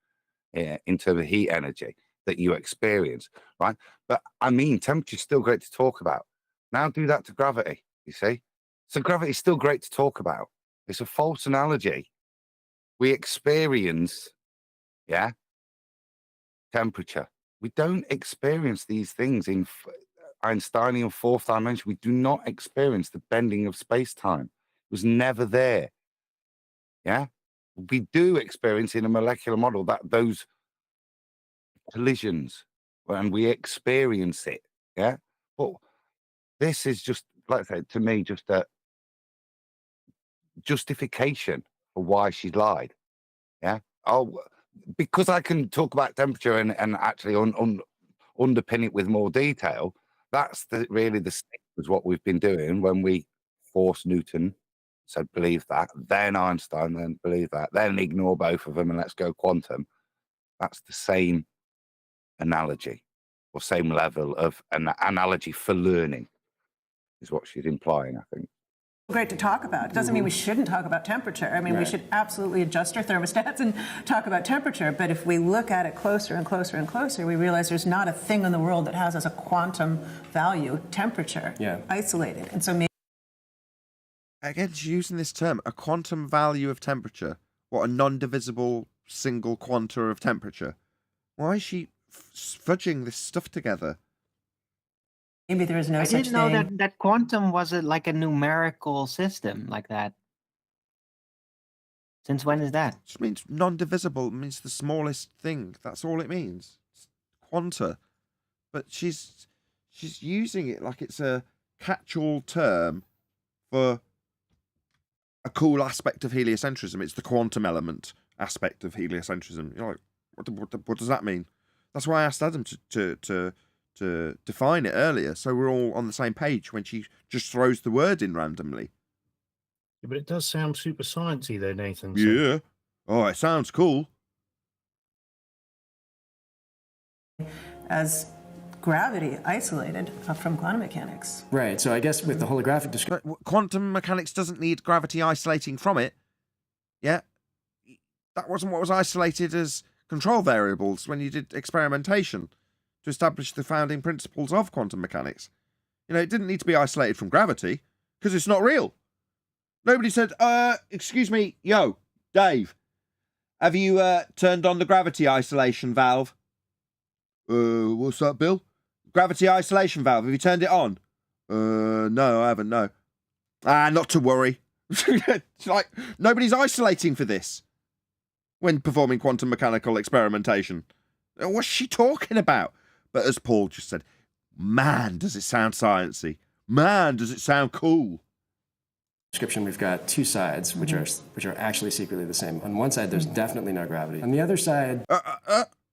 in terms of heat energy that you experience, right? But I mean, temperature is still great to talk about. Now do that to gravity, you see? So gravity is still great to talk about. It's a false analogy. We experience, temperature. We don't experience these things in Einsteinian fourth dimension. We do not experience the bending of space-time. It was never there. Yeah? We do experience in a molecular model that those collisions, and we experience it. Yeah? But this is just, like I said, to me, just a justification for why she lied. Yeah. Oh, because I can talk about temperature and actually underpin it with more detail. That's really the same as what we've been doing when we force Newton, so believe that, then Einstein, then believe that, then ignore both of them and let's go quantum. That's the same analogy or same level of an analogy for learning is what she's implying, I think. Great to talk about. It doesn't mean we shouldn't talk about temperature. I mean, we should absolutely adjust our thermostats and talk about temperature. But if we look at it closer and closer and closer, we realize there's not a thing in the world that has as a quantum value temperature isolated. And so maybe... Again, she's using this term, a quantum value of temperature. What, a non-divisible single quanta of temperature? Why is she fudging this stuff together? Maybe there is no such thing. I didn't know that quantum was like a numerical system like that. Since when is that? It just means non-divisible. It means the smallest thing. That's all it means. It's quanta. But she's using it like it's a catch-all term for a cool aspect of heliocentrism. It's the quantum element aspect of heliocentrism. You're like, what does that mean? That's why I asked Adam to define it earlier, so we're all on the same page when she just throws the word in randomly. Yeah, but it does sound super sciencey though, Nathan. So. Yeah. Oh, it sounds cool. As gravity isolated from quantum mechanics. Right, so I guess with the holographic description... Quantum mechanics doesn't need gravity isolating from it. Yeah? That wasn't what was isolated as control variables when you did experimentation to establish the founding principles of quantum mechanics. You know, it didn't need to be isolated from gravity, because it's not real. Nobody said, excuse me, yo, Dave, have you turned on the gravity isolation valve? What's that, Bill? Gravity isolation valve, have you turned it on? No, I haven't, no. Not to worry. It's like, nobody's isolating for this when performing quantum mechanical experimentation. What's she talking about? But as Paul just said, man, does it sound sciencey. Man, does it sound cool. Description, we've got two sides, which are actually secretly the same. On one side, there's definitely no gravity. On the other side...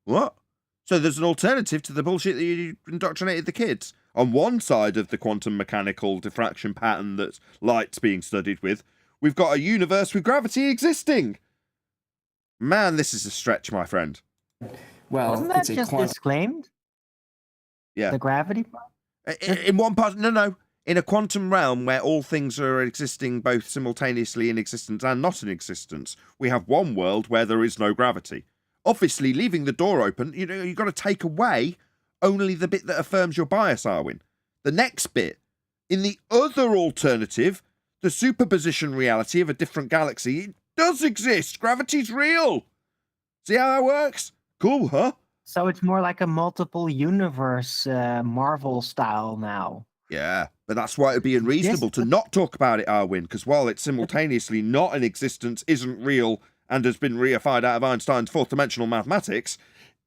What? So there's an alternative to the bullshit that you indoctrinated the kids? On one side of the quantum mechanical diffraction pattern that light's being studied with, we've got a universe with gravity existing. Man, this is a stretch, my friend. Well, Wasn't that it's a just disclaimed? Yeah. The gravity part? In one part, no. In a quantum realm where all things are existing both simultaneously in existence and not in existence, we have one world where there is no gravity. Obviously, leaving the door open, you've got to take away only the bit that affirms your bias, Arwin. The next bit, in the other alternative, the superposition reality of a different galaxy, it does exist. Gravity's real. See how that works? Cool, huh? So it's more like a multiple universe Marvel style now. Yeah, but that's why it'd be unreasonable to not talk about it, Arwin, because while it's simultaneously not in existence, isn't real, and has been reified out of Einstein's fourth-dimensional mathematics,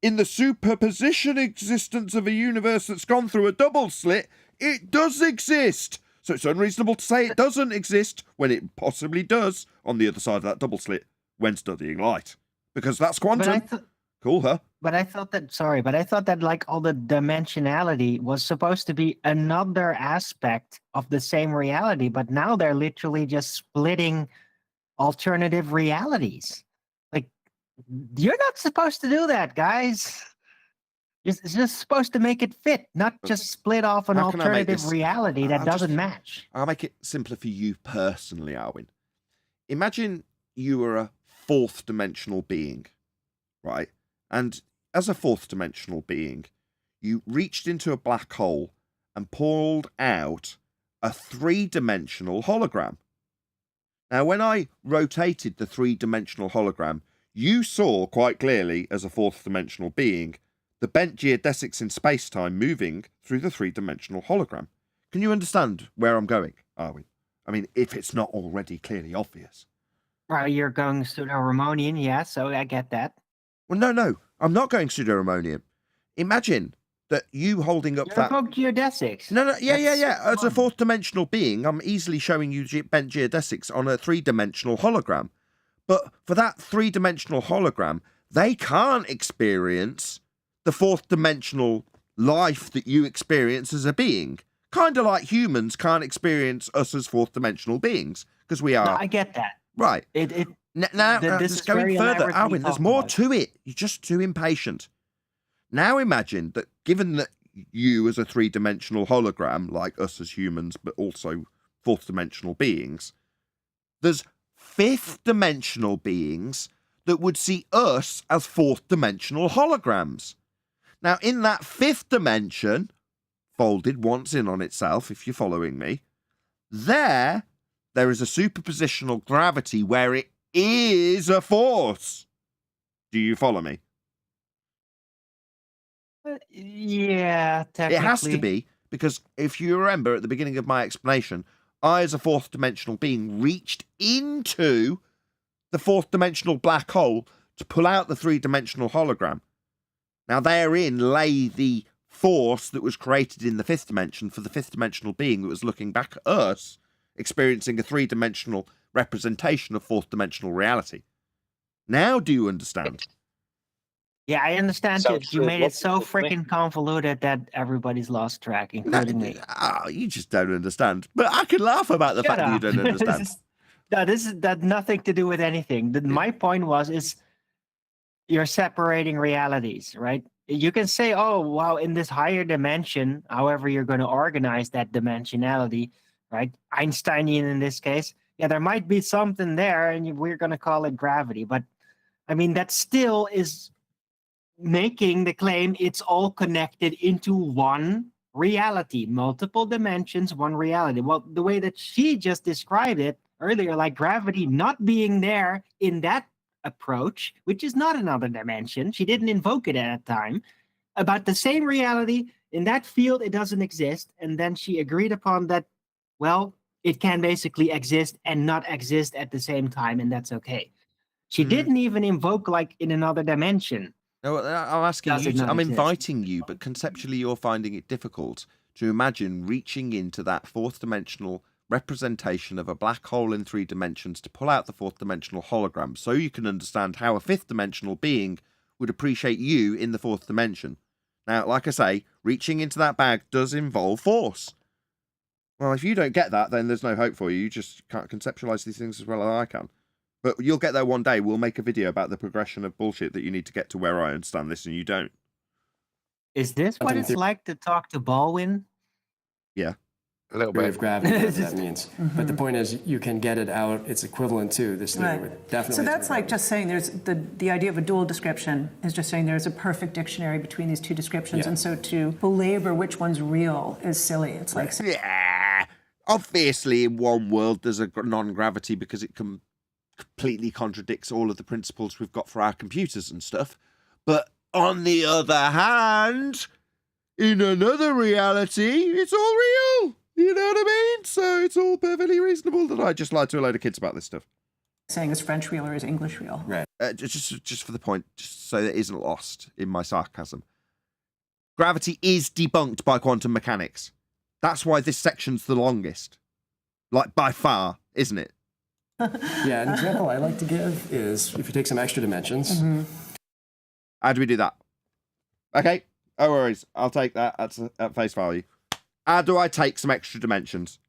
in the superposition existence of a universe that's gone through a double slit, it does exist. So it's unreasonable to say it doesn't exist when it possibly does on the other side of that double slit when studying light. Because that's quantum. Cool, huh? But I thought that like all the dimensionality was supposed to be another aspect of the same reality, but now they're literally just splitting alternative realities. Like, you're not supposed to do that, guys. It's just supposed to make it fit, not just split off an alternative reality that doesn't match. I'll make it simpler for you personally, Arwin. Imagine you were a fourth dimensional being, right? And as a fourth dimensional being, you reached into a black hole and pulled out a three-dimensional hologram. Now, when I rotated the three-dimensional hologram, you saw quite clearly, as a fourth dimensional being, the bent geodesics in space-time moving through the three-dimensional hologram. Can you understand where I'm going, Arwin? I mean, if it's not already clearly obvious. Right, you're going pseudo-Ramonian, yeah, so I get that. Well, no, I'm not going pseudo-Ramonian. Imagine that you holding up that... geodesics. No, yeah. As a fourth-dimensional being, I'm easily showing you bent geodesics on a three-dimensional hologram. But for that three-dimensional hologram, they can't experience the fourth-dimensional life that you experience as a being. Kind of like humans can't experience us as fourth-dimensional beings, because we are... No, I get that. Right. Now, just going further, Arwin, there's more to it. You're just too impatient. Now imagine that given that you as a three-dimensional hologram, like us as humans, but also fourth-dimensional beings, there's fifth-dimensional beings that would see us as fourth-dimensional holograms. Now, in that fifth dimension, folded once in on itself, if you're following me, there is a superpositional gravity where it is a force. Do you follow me? Yeah, technically. It has to be, because if you remember at the beginning of my explanation, I, as a fourth dimensional being, reached into the fourth dimensional black hole to pull out the three-dimensional hologram. Now, therein lay the force that was created in the fifth dimension for the fifth dimensional being that was looking back at us, experiencing a three-dimensional representation of fourth dimensional reality. Now do you understand? Yeah, I understand it. You made it so freaking convoluted that everybody's lost track, including me. Oh, you just don't understand. But I can laugh about the fact that you don't understand. This is that nothing to do with anything. My point is you're separating realities, right? You can say, oh, wow, in this higher dimension, however you're going to organize that dimensionality, right? Einsteinian in this case. Yeah, there might be something there, and we're going to call it gravity. But, I mean, that still is making the claim it's all connected into one reality, multiple dimensions, one reality. Well, the way that she just described it earlier, like gravity not being there in that approach, which is not another dimension. She didn't invoke it at that time. About the same reality, in that field, it doesn't exist. And then she agreed upon that, well, it can basically exist and not exist at the same time, and that's okay. She didn't even invoke, like, in another dimension. No, I'm asking you, I'm inviting you, but conceptually you're finding it difficult to imagine reaching into that fourth dimensional representation of a black hole in three dimensions to pull out the fourth dimensional hologram so you can understand how a fifth dimensional being would appreciate you in the fourth dimension. Now, like I say, reaching into that bag does involve force. Well, if you don't get that, then there's no hope for you. You just can't conceptualize these things as well as I can. But you'll get there one day. We'll make a video about the progression of bullshit that you need to get to where I understand this and you don't. Is this what it's like to talk to Baldwin? Yeah. A little Theory bit. of gravity, what that means. But the point is, you can get it out. It's equivalent to this theory. Right. With definitely. So that's like just saying there's the idea of a dual description is just saying there's a perfect dictionary between these two descriptions. Yeah. And so to belabor which one's real is silly. It's like, Yeah. Obviously, in one world, there's a non-gravity because it completely contradicts all of the principles we've got for our computers and stuff. But on the other hand, in another reality, it's all real. You know what I mean? So it's all perfectly reasonable that I just lied to a load of kids about this stuff. saying is French real or is English real? Right. Just for the point, just so that it isn't lost in my sarcasm. Gravity is debunked by quantum mechanics. That's why this section's the longest. Like, by far, isn't it? Yeah, an example I like to give is if you take some extra dimensions. How do we do that? Okay, no worries. I'll take that at face value. How do I take some extra dimensions?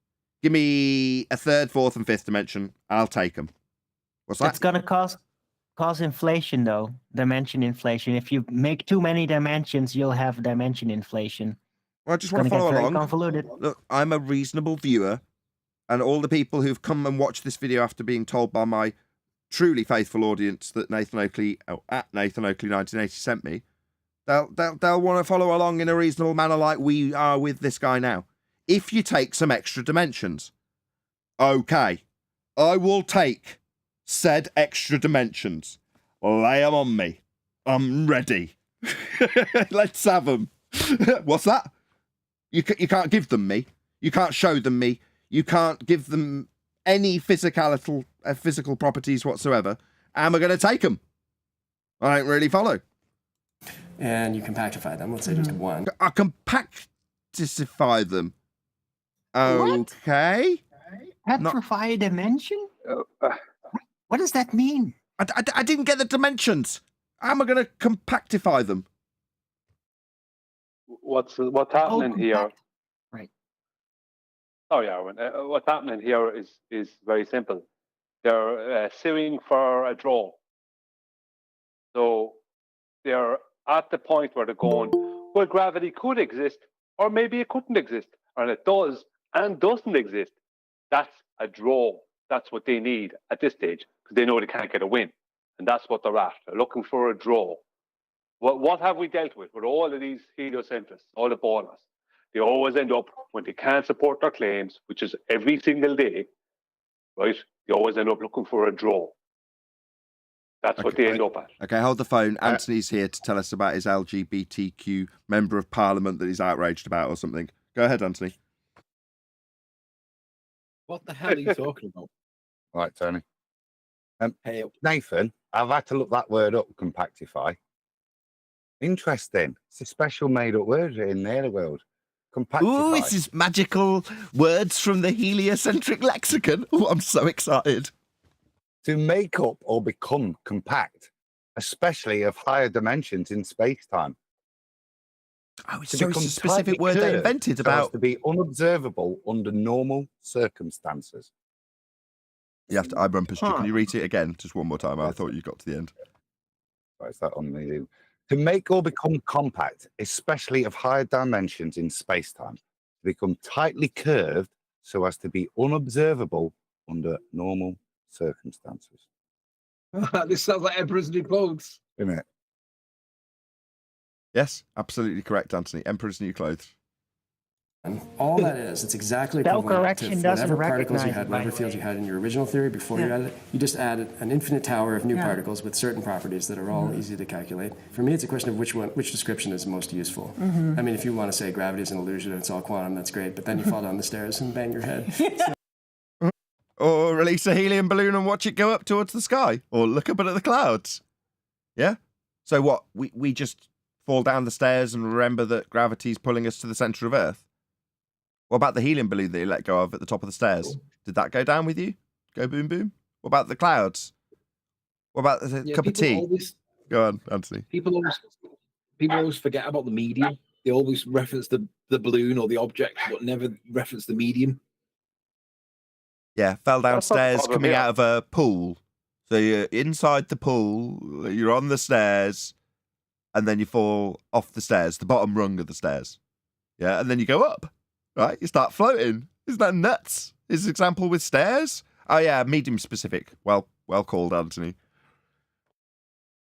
Give me a third, fourth, and fifth dimension. I'll take them. What's that? It's gonna cause inflation, though. Dimension inflation. If you make too many dimensions, you'll have dimension inflation. Well, I just It's want to gonna follow get very along. convoluted. Look, I'm a reasonable viewer, and all the people who've come and watched this video after being told by my truly faithful audience that Nathan Oakley, at Nathan Oakley 1980 sent me, they'll want to follow along in a reasonable manner like we are with this guy now. If you take some extra dimensions, okay, I will take said extra dimensions. Lay them on me. I'm ready. Let's have them. What's that? You can't give them me. You can't show them me. You can't give them any physical properties whatsoever. Am I going to take them? I don't really follow. And you compactify them. Let's say just one. I compactify them. Okay. Petrify a dimension? What does that mean? I didn't get the dimensions. How am I going to compactify them? What's happening here? Right. Oh yeah, what's happening here is very simple. They're suing for a draw. So they're at the point where they're going, well, gravity could exist, or maybe it couldn't exist, and it does and doesn't exist. That's a draw. That's what they need at this stage because they know they can't get a win, and that's what they're at. They're looking for a draw. What have we dealt with all of these heliocentrists, all the ballers? They always end up, when they can't support their claims, which is every single day, right? They always end up looking for a draw. That's what they end up at. Okay, hold the phone. Anthony's here to tell us about his LGBTQ member of parliament that he's outraged about or something. Go ahead, Anthony. What the hell are you talking about? All right, Tony. Hey, Nathan, I've had to look that word up, compactify. Interesting. It's a special made-up word in the world. Compactify. Ooh, this is magical words from the heliocentric lexicon. Oh, I'm so excited. To make up or become compact, especially of higher dimensions in space-time. Oh, it's To so become it's a specific tightly word they curved invented so as about... to be unobservable under normal circumstances. You have to eyebrow push. Can you read it again? Just one more time. I thought you got to the end. Right, is that on the... To make or become compact, especially of higher dimensions in space-time, to become tightly curved so as to be unobservable under normal circumstances. this sounds like Emperor's New Clothes. Isn't it? Yes, absolutely correct, Anthony. Emperor's New Clothes. And all that is, it's exactly equivalent to Self-correction doesn't whatever particles you recognize had, it, by whatever the fields way. you had in your original theory before you Yeah. added it. You just added an infinite tower of new Yeah. particles with certain properties that are all easy to calculate. For me, it's a question of which description is most useful. I mean, if you want to say gravity is an illusion and it's all quantum, that's great. But then you fall down the stairs and bang your head. Or release a helium balloon and watch it go up towards the sky. Or look up at the clouds. Yeah? So what? We just fall down the stairs and remember that gravity's pulling us to the centre of Earth? What about the helium balloon that you let go of at the top of the stairs? Did that go down with you? Go boom boom? What about the clouds? What about the cup of tea? Go on, Anthony. People people always forget about the medium. They always reference the balloon or the object, but never reference the medium. Yeah, fell That's not the downstairs problem coming here. out of a pool. So you're inside the pool, you're on the stairs, and then you fall off the stairs, the bottom rung of the stairs. Yeah, and then you go up, right? You start floating. Isn't that nuts? His example with stairs? Oh, yeah, medium specific. Well called, Anthony.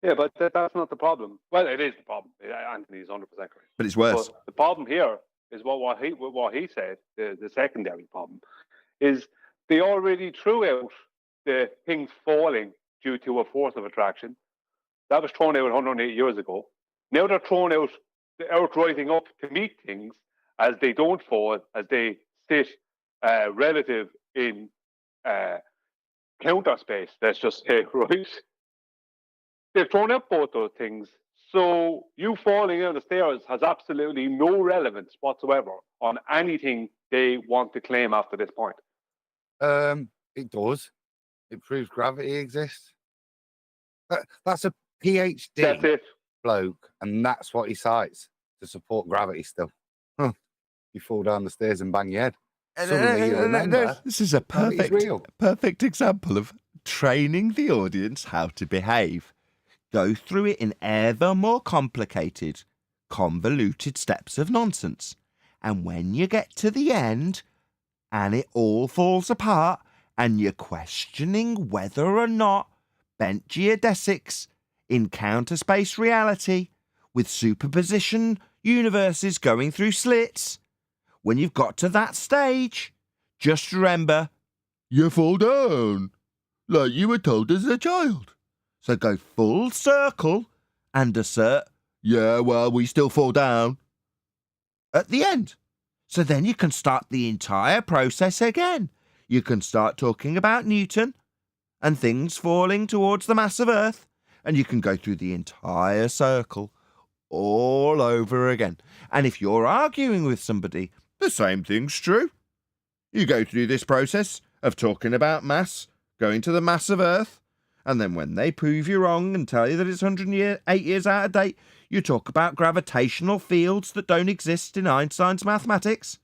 Yeah, but that's not the problem. Well, it is the problem. Anthony's 100% correct. But it's worse. But the problem here is what he said. The secondary problem is they already threw out the things falling due to a force of attraction. That was thrown out 108 years ago. Now they're throwing out the Earth rising up to meet things as they don't fall, as they sit relative in counter space. Let's just say, right? They've thrown out both those things. So you falling down the stairs has absolutely no relevance whatsoever on anything they want to claim after this point. It does. It proves gravity exists. That's a PhD That's it. bloke, and that's what he cites to support gravity still. Huh. You fall down the stairs and bang your head. Suddenly you remember This is a gravity's real. perfect example of training the audience how to behave. Go through it in ever more complicated, convoluted steps of nonsense. And when you get to the end, and it all falls apart, and you're questioning whether or not bent geodesics in counter space reality with superposition universes going through slits, when you've got to that stage, just remember, you fall down, like you were told as a child. So go full circle and assert, yeah, well, we still fall down at the end. So then you can start the entire process again. You can start talking about Newton and things falling towards the mass of Earth, and you can go through the entire circle all over again. And if you're arguing with somebody, the same thing's true. You go through this process of talking about mass, going to the mass of Earth, and then when they prove you wrong and tell you that it's 108 years out of date, you talk about gravitational fields that don't exist in Einstein's mathematics.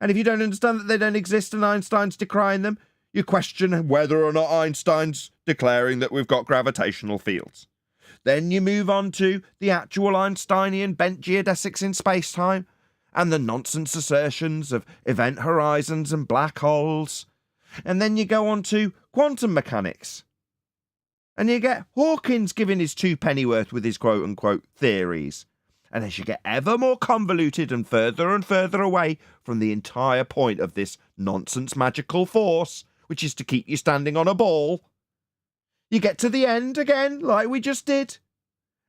And if you don't understand that they don't exist and Einstein's decrying them, you question whether or not Einstein's declaring that we've got gravitational fields. Then you move on to the actual Einsteinian bent geodesics in space-time and the nonsense assertions of event horizons and black holes. And then you go on to quantum mechanics. And you get Hawkins giving his two pennyworth with his quote-unquote theories. And as you get ever more convoluted and further away from the entire point of this nonsense magical force, which is to keep you standing on a ball, you get to the end again, like we just did.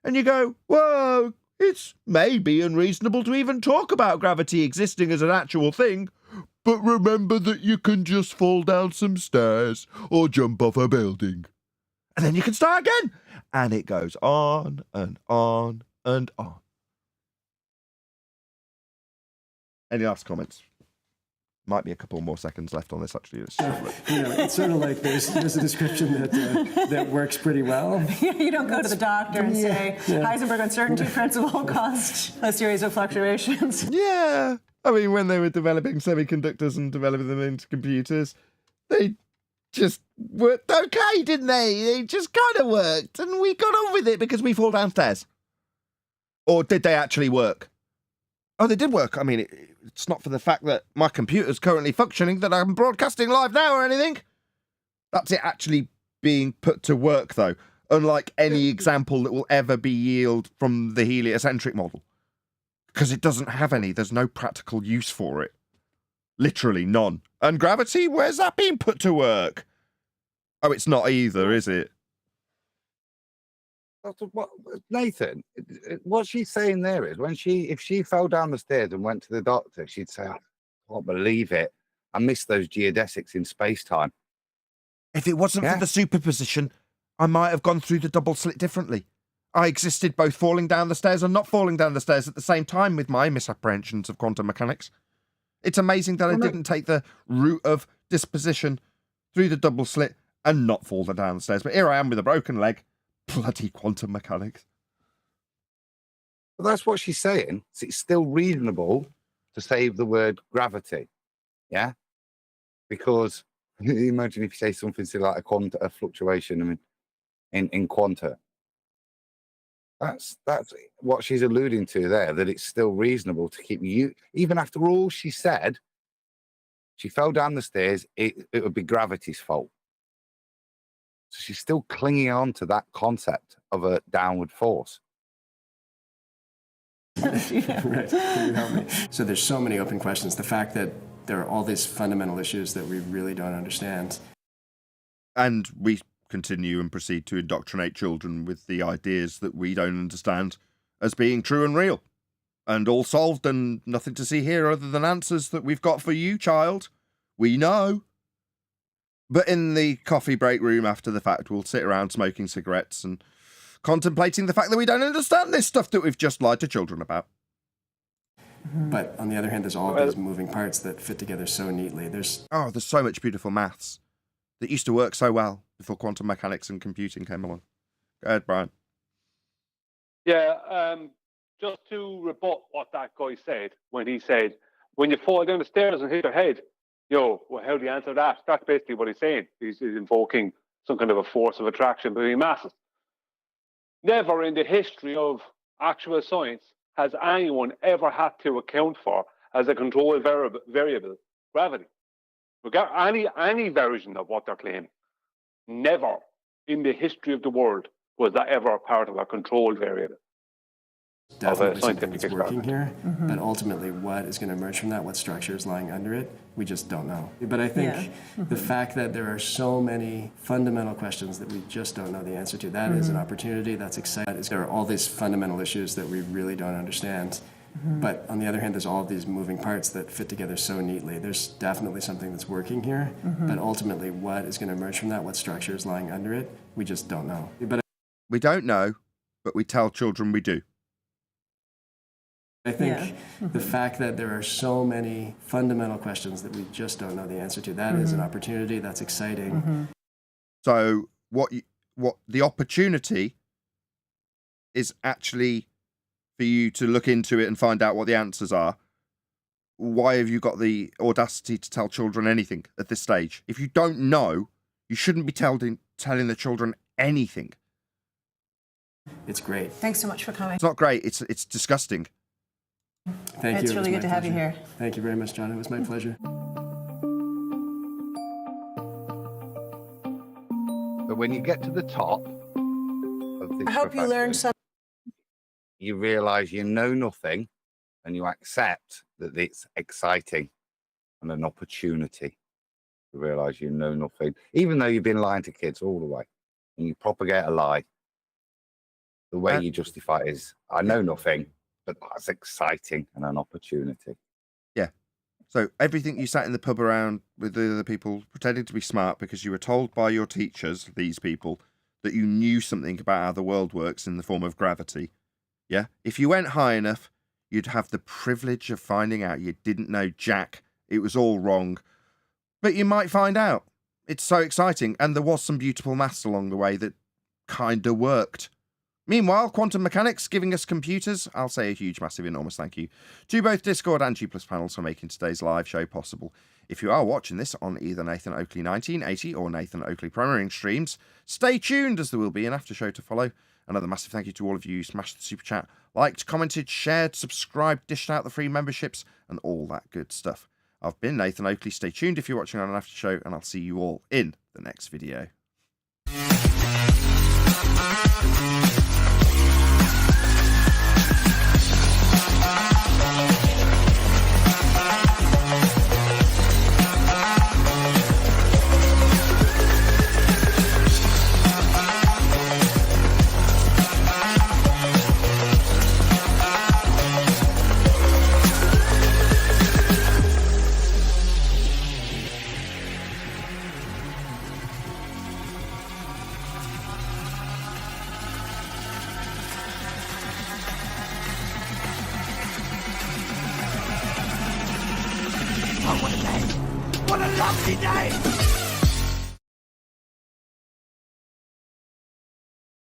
And you go, whoa, it's maybe unreasonable to even talk about gravity existing as an actual thing, but remember that you can just fall down some stairs or jump off a building. And then you can start again. And it goes on and on and on. Any last comments? Might be a couple more seconds left on this, actually. It's sort of like there's a description that works pretty well. You don't go to the doctor and say, Heisenberg uncertainty principle caused a series of fluctuations. Yeah. I mean, when they were developing semiconductors and developing them into computers, they just worked okay, didn't they? They just kind of worked, and we got on with it because we fall downstairs. Or did they actually work? Oh, they did work. I mean, it's not for the fact that my computer's currently functioning that I'm broadcasting live now or anything. That's it actually being put to work, though, unlike any example that will ever be yielded from the heliocentric model. Because it doesn't have any. There's no practical use for it. Literally none. And gravity, where's that being put to work? Oh, it's not either, is it? Nathan, what she's saying there is if she fell down the stairs and went to the doctor, she'd say, I can't believe it. I missed those geodesics in space-time. If it wasn't for the superposition, I might have gone through the double slit differently. I existed both falling down the stairs and not falling down the stairs at the same time with my misapprehensions of quantum mechanics. It's amazing that I didn't take the route of disposition through the double slit and not fall down the stairs. But here I am with a broken leg. Bloody quantum mechanics. But that's what she's saying. It's still reasonable to save the word gravity. Yeah? Because imagine if you say something silly like a fluctuation in quanta. That's what she's alluding to there, that it's still reasonable to keep you, even after all she said, she fell down the stairs, it would be gravity's fault. So she's still clinging on to that concept of a downward force. Right. Can you help me? So there's so many open questions. The fact that there are all these fundamental issues that we really don't understand. And we continue and proceed to indoctrinate children with the ideas that we don't understand as being true and real. And all solved and nothing to see here other than answers that we've got for you, child. We know. But in the coffee break room after the fact, we'll sit around smoking cigarettes and contemplating the fact that we don't understand this stuff that we've just lied to children about. But on the other hand, there's all of these moving parts that fit together so neatly. There's so much beautiful maths that used to work so well before quantum mechanics and computing came along. Go ahead, Brian. Yeah, just to rebut what that guy said when he said, when you fall down the stairs and hit your head, well, how do you answer that? That's basically what he's saying. He's invoking some kind of a force of attraction between masses. Never in the history of actual science has anyone ever had to account for as a control variable gravity. Any version of what they're claiming. Never in the history of the world was that ever a part of a controlled variable. Definitely something that's working here, but ultimately what is going to emerge from that, what structure is lying under it, we just don't know. But I think the fact that there are so many fundamental questions that we just don't know the answer to, that is an opportunity, that's exciting. There are all these fundamental issues that we really don't understand. But on the other hand, there's all of these moving parts that fit together so neatly. There's definitely something that's working here, but ultimately what is going to emerge from that, what structure is lying under it, we just don't know. But we don't know, but we tell children we do. I think the fact that there are so many fundamental questions that we just don't know the answer to, that is an opportunity, that's exciting. So what the opportunity is actually for you to look into it and find out what the answers are. Why have you got the audacity to tell children anything at this stage? If you don't know, you shouldn't be telling the children anything. It's great. Thanks so much for coming. It's not great. It's disgusting. Thank you. It's really good to have you here. Thank you very much, John. It was my pleasure. But when you get to the top of this I hope you learned something. You realize you know nothing and you accept that it's exciting and an opportunity to realize you know nothing, even though you've been lying to kids all the way and you propagate a lie. The way you justify it is, I know nothing, but that's exciting and an opportunity. Yeah. So everything you sat in the pub around with the other people pretending to be smart because you were told by your teachers, these people, that you knew something about how the world works in the form of gravity. Yeah. If you went high enough, you'd have the privilege of finding out you didn't know jack. It was all wrong. But you might find out. It's so exciting. And there was some beautiful maths along the way that kind of worked. Meanwhile, quantum mechanics giving us computers. I'll say a huge, massive, enormous thank you to both Discord and G+ panels for making today's live show possible. If you are watching this on either Nathan Oakley 1980 or Nathan Oakley Premiering streams, stay tuned as there will be an after show to follow. Another massive thank you to all of you who smashed the super chat, liked, commented, shared, subscribed, dished out the free memberships, and all that good stuff. I've been Nathan Oakley. Stay tuned if you're watching on an after show, and I'll see you all in the next video. What a lovely day!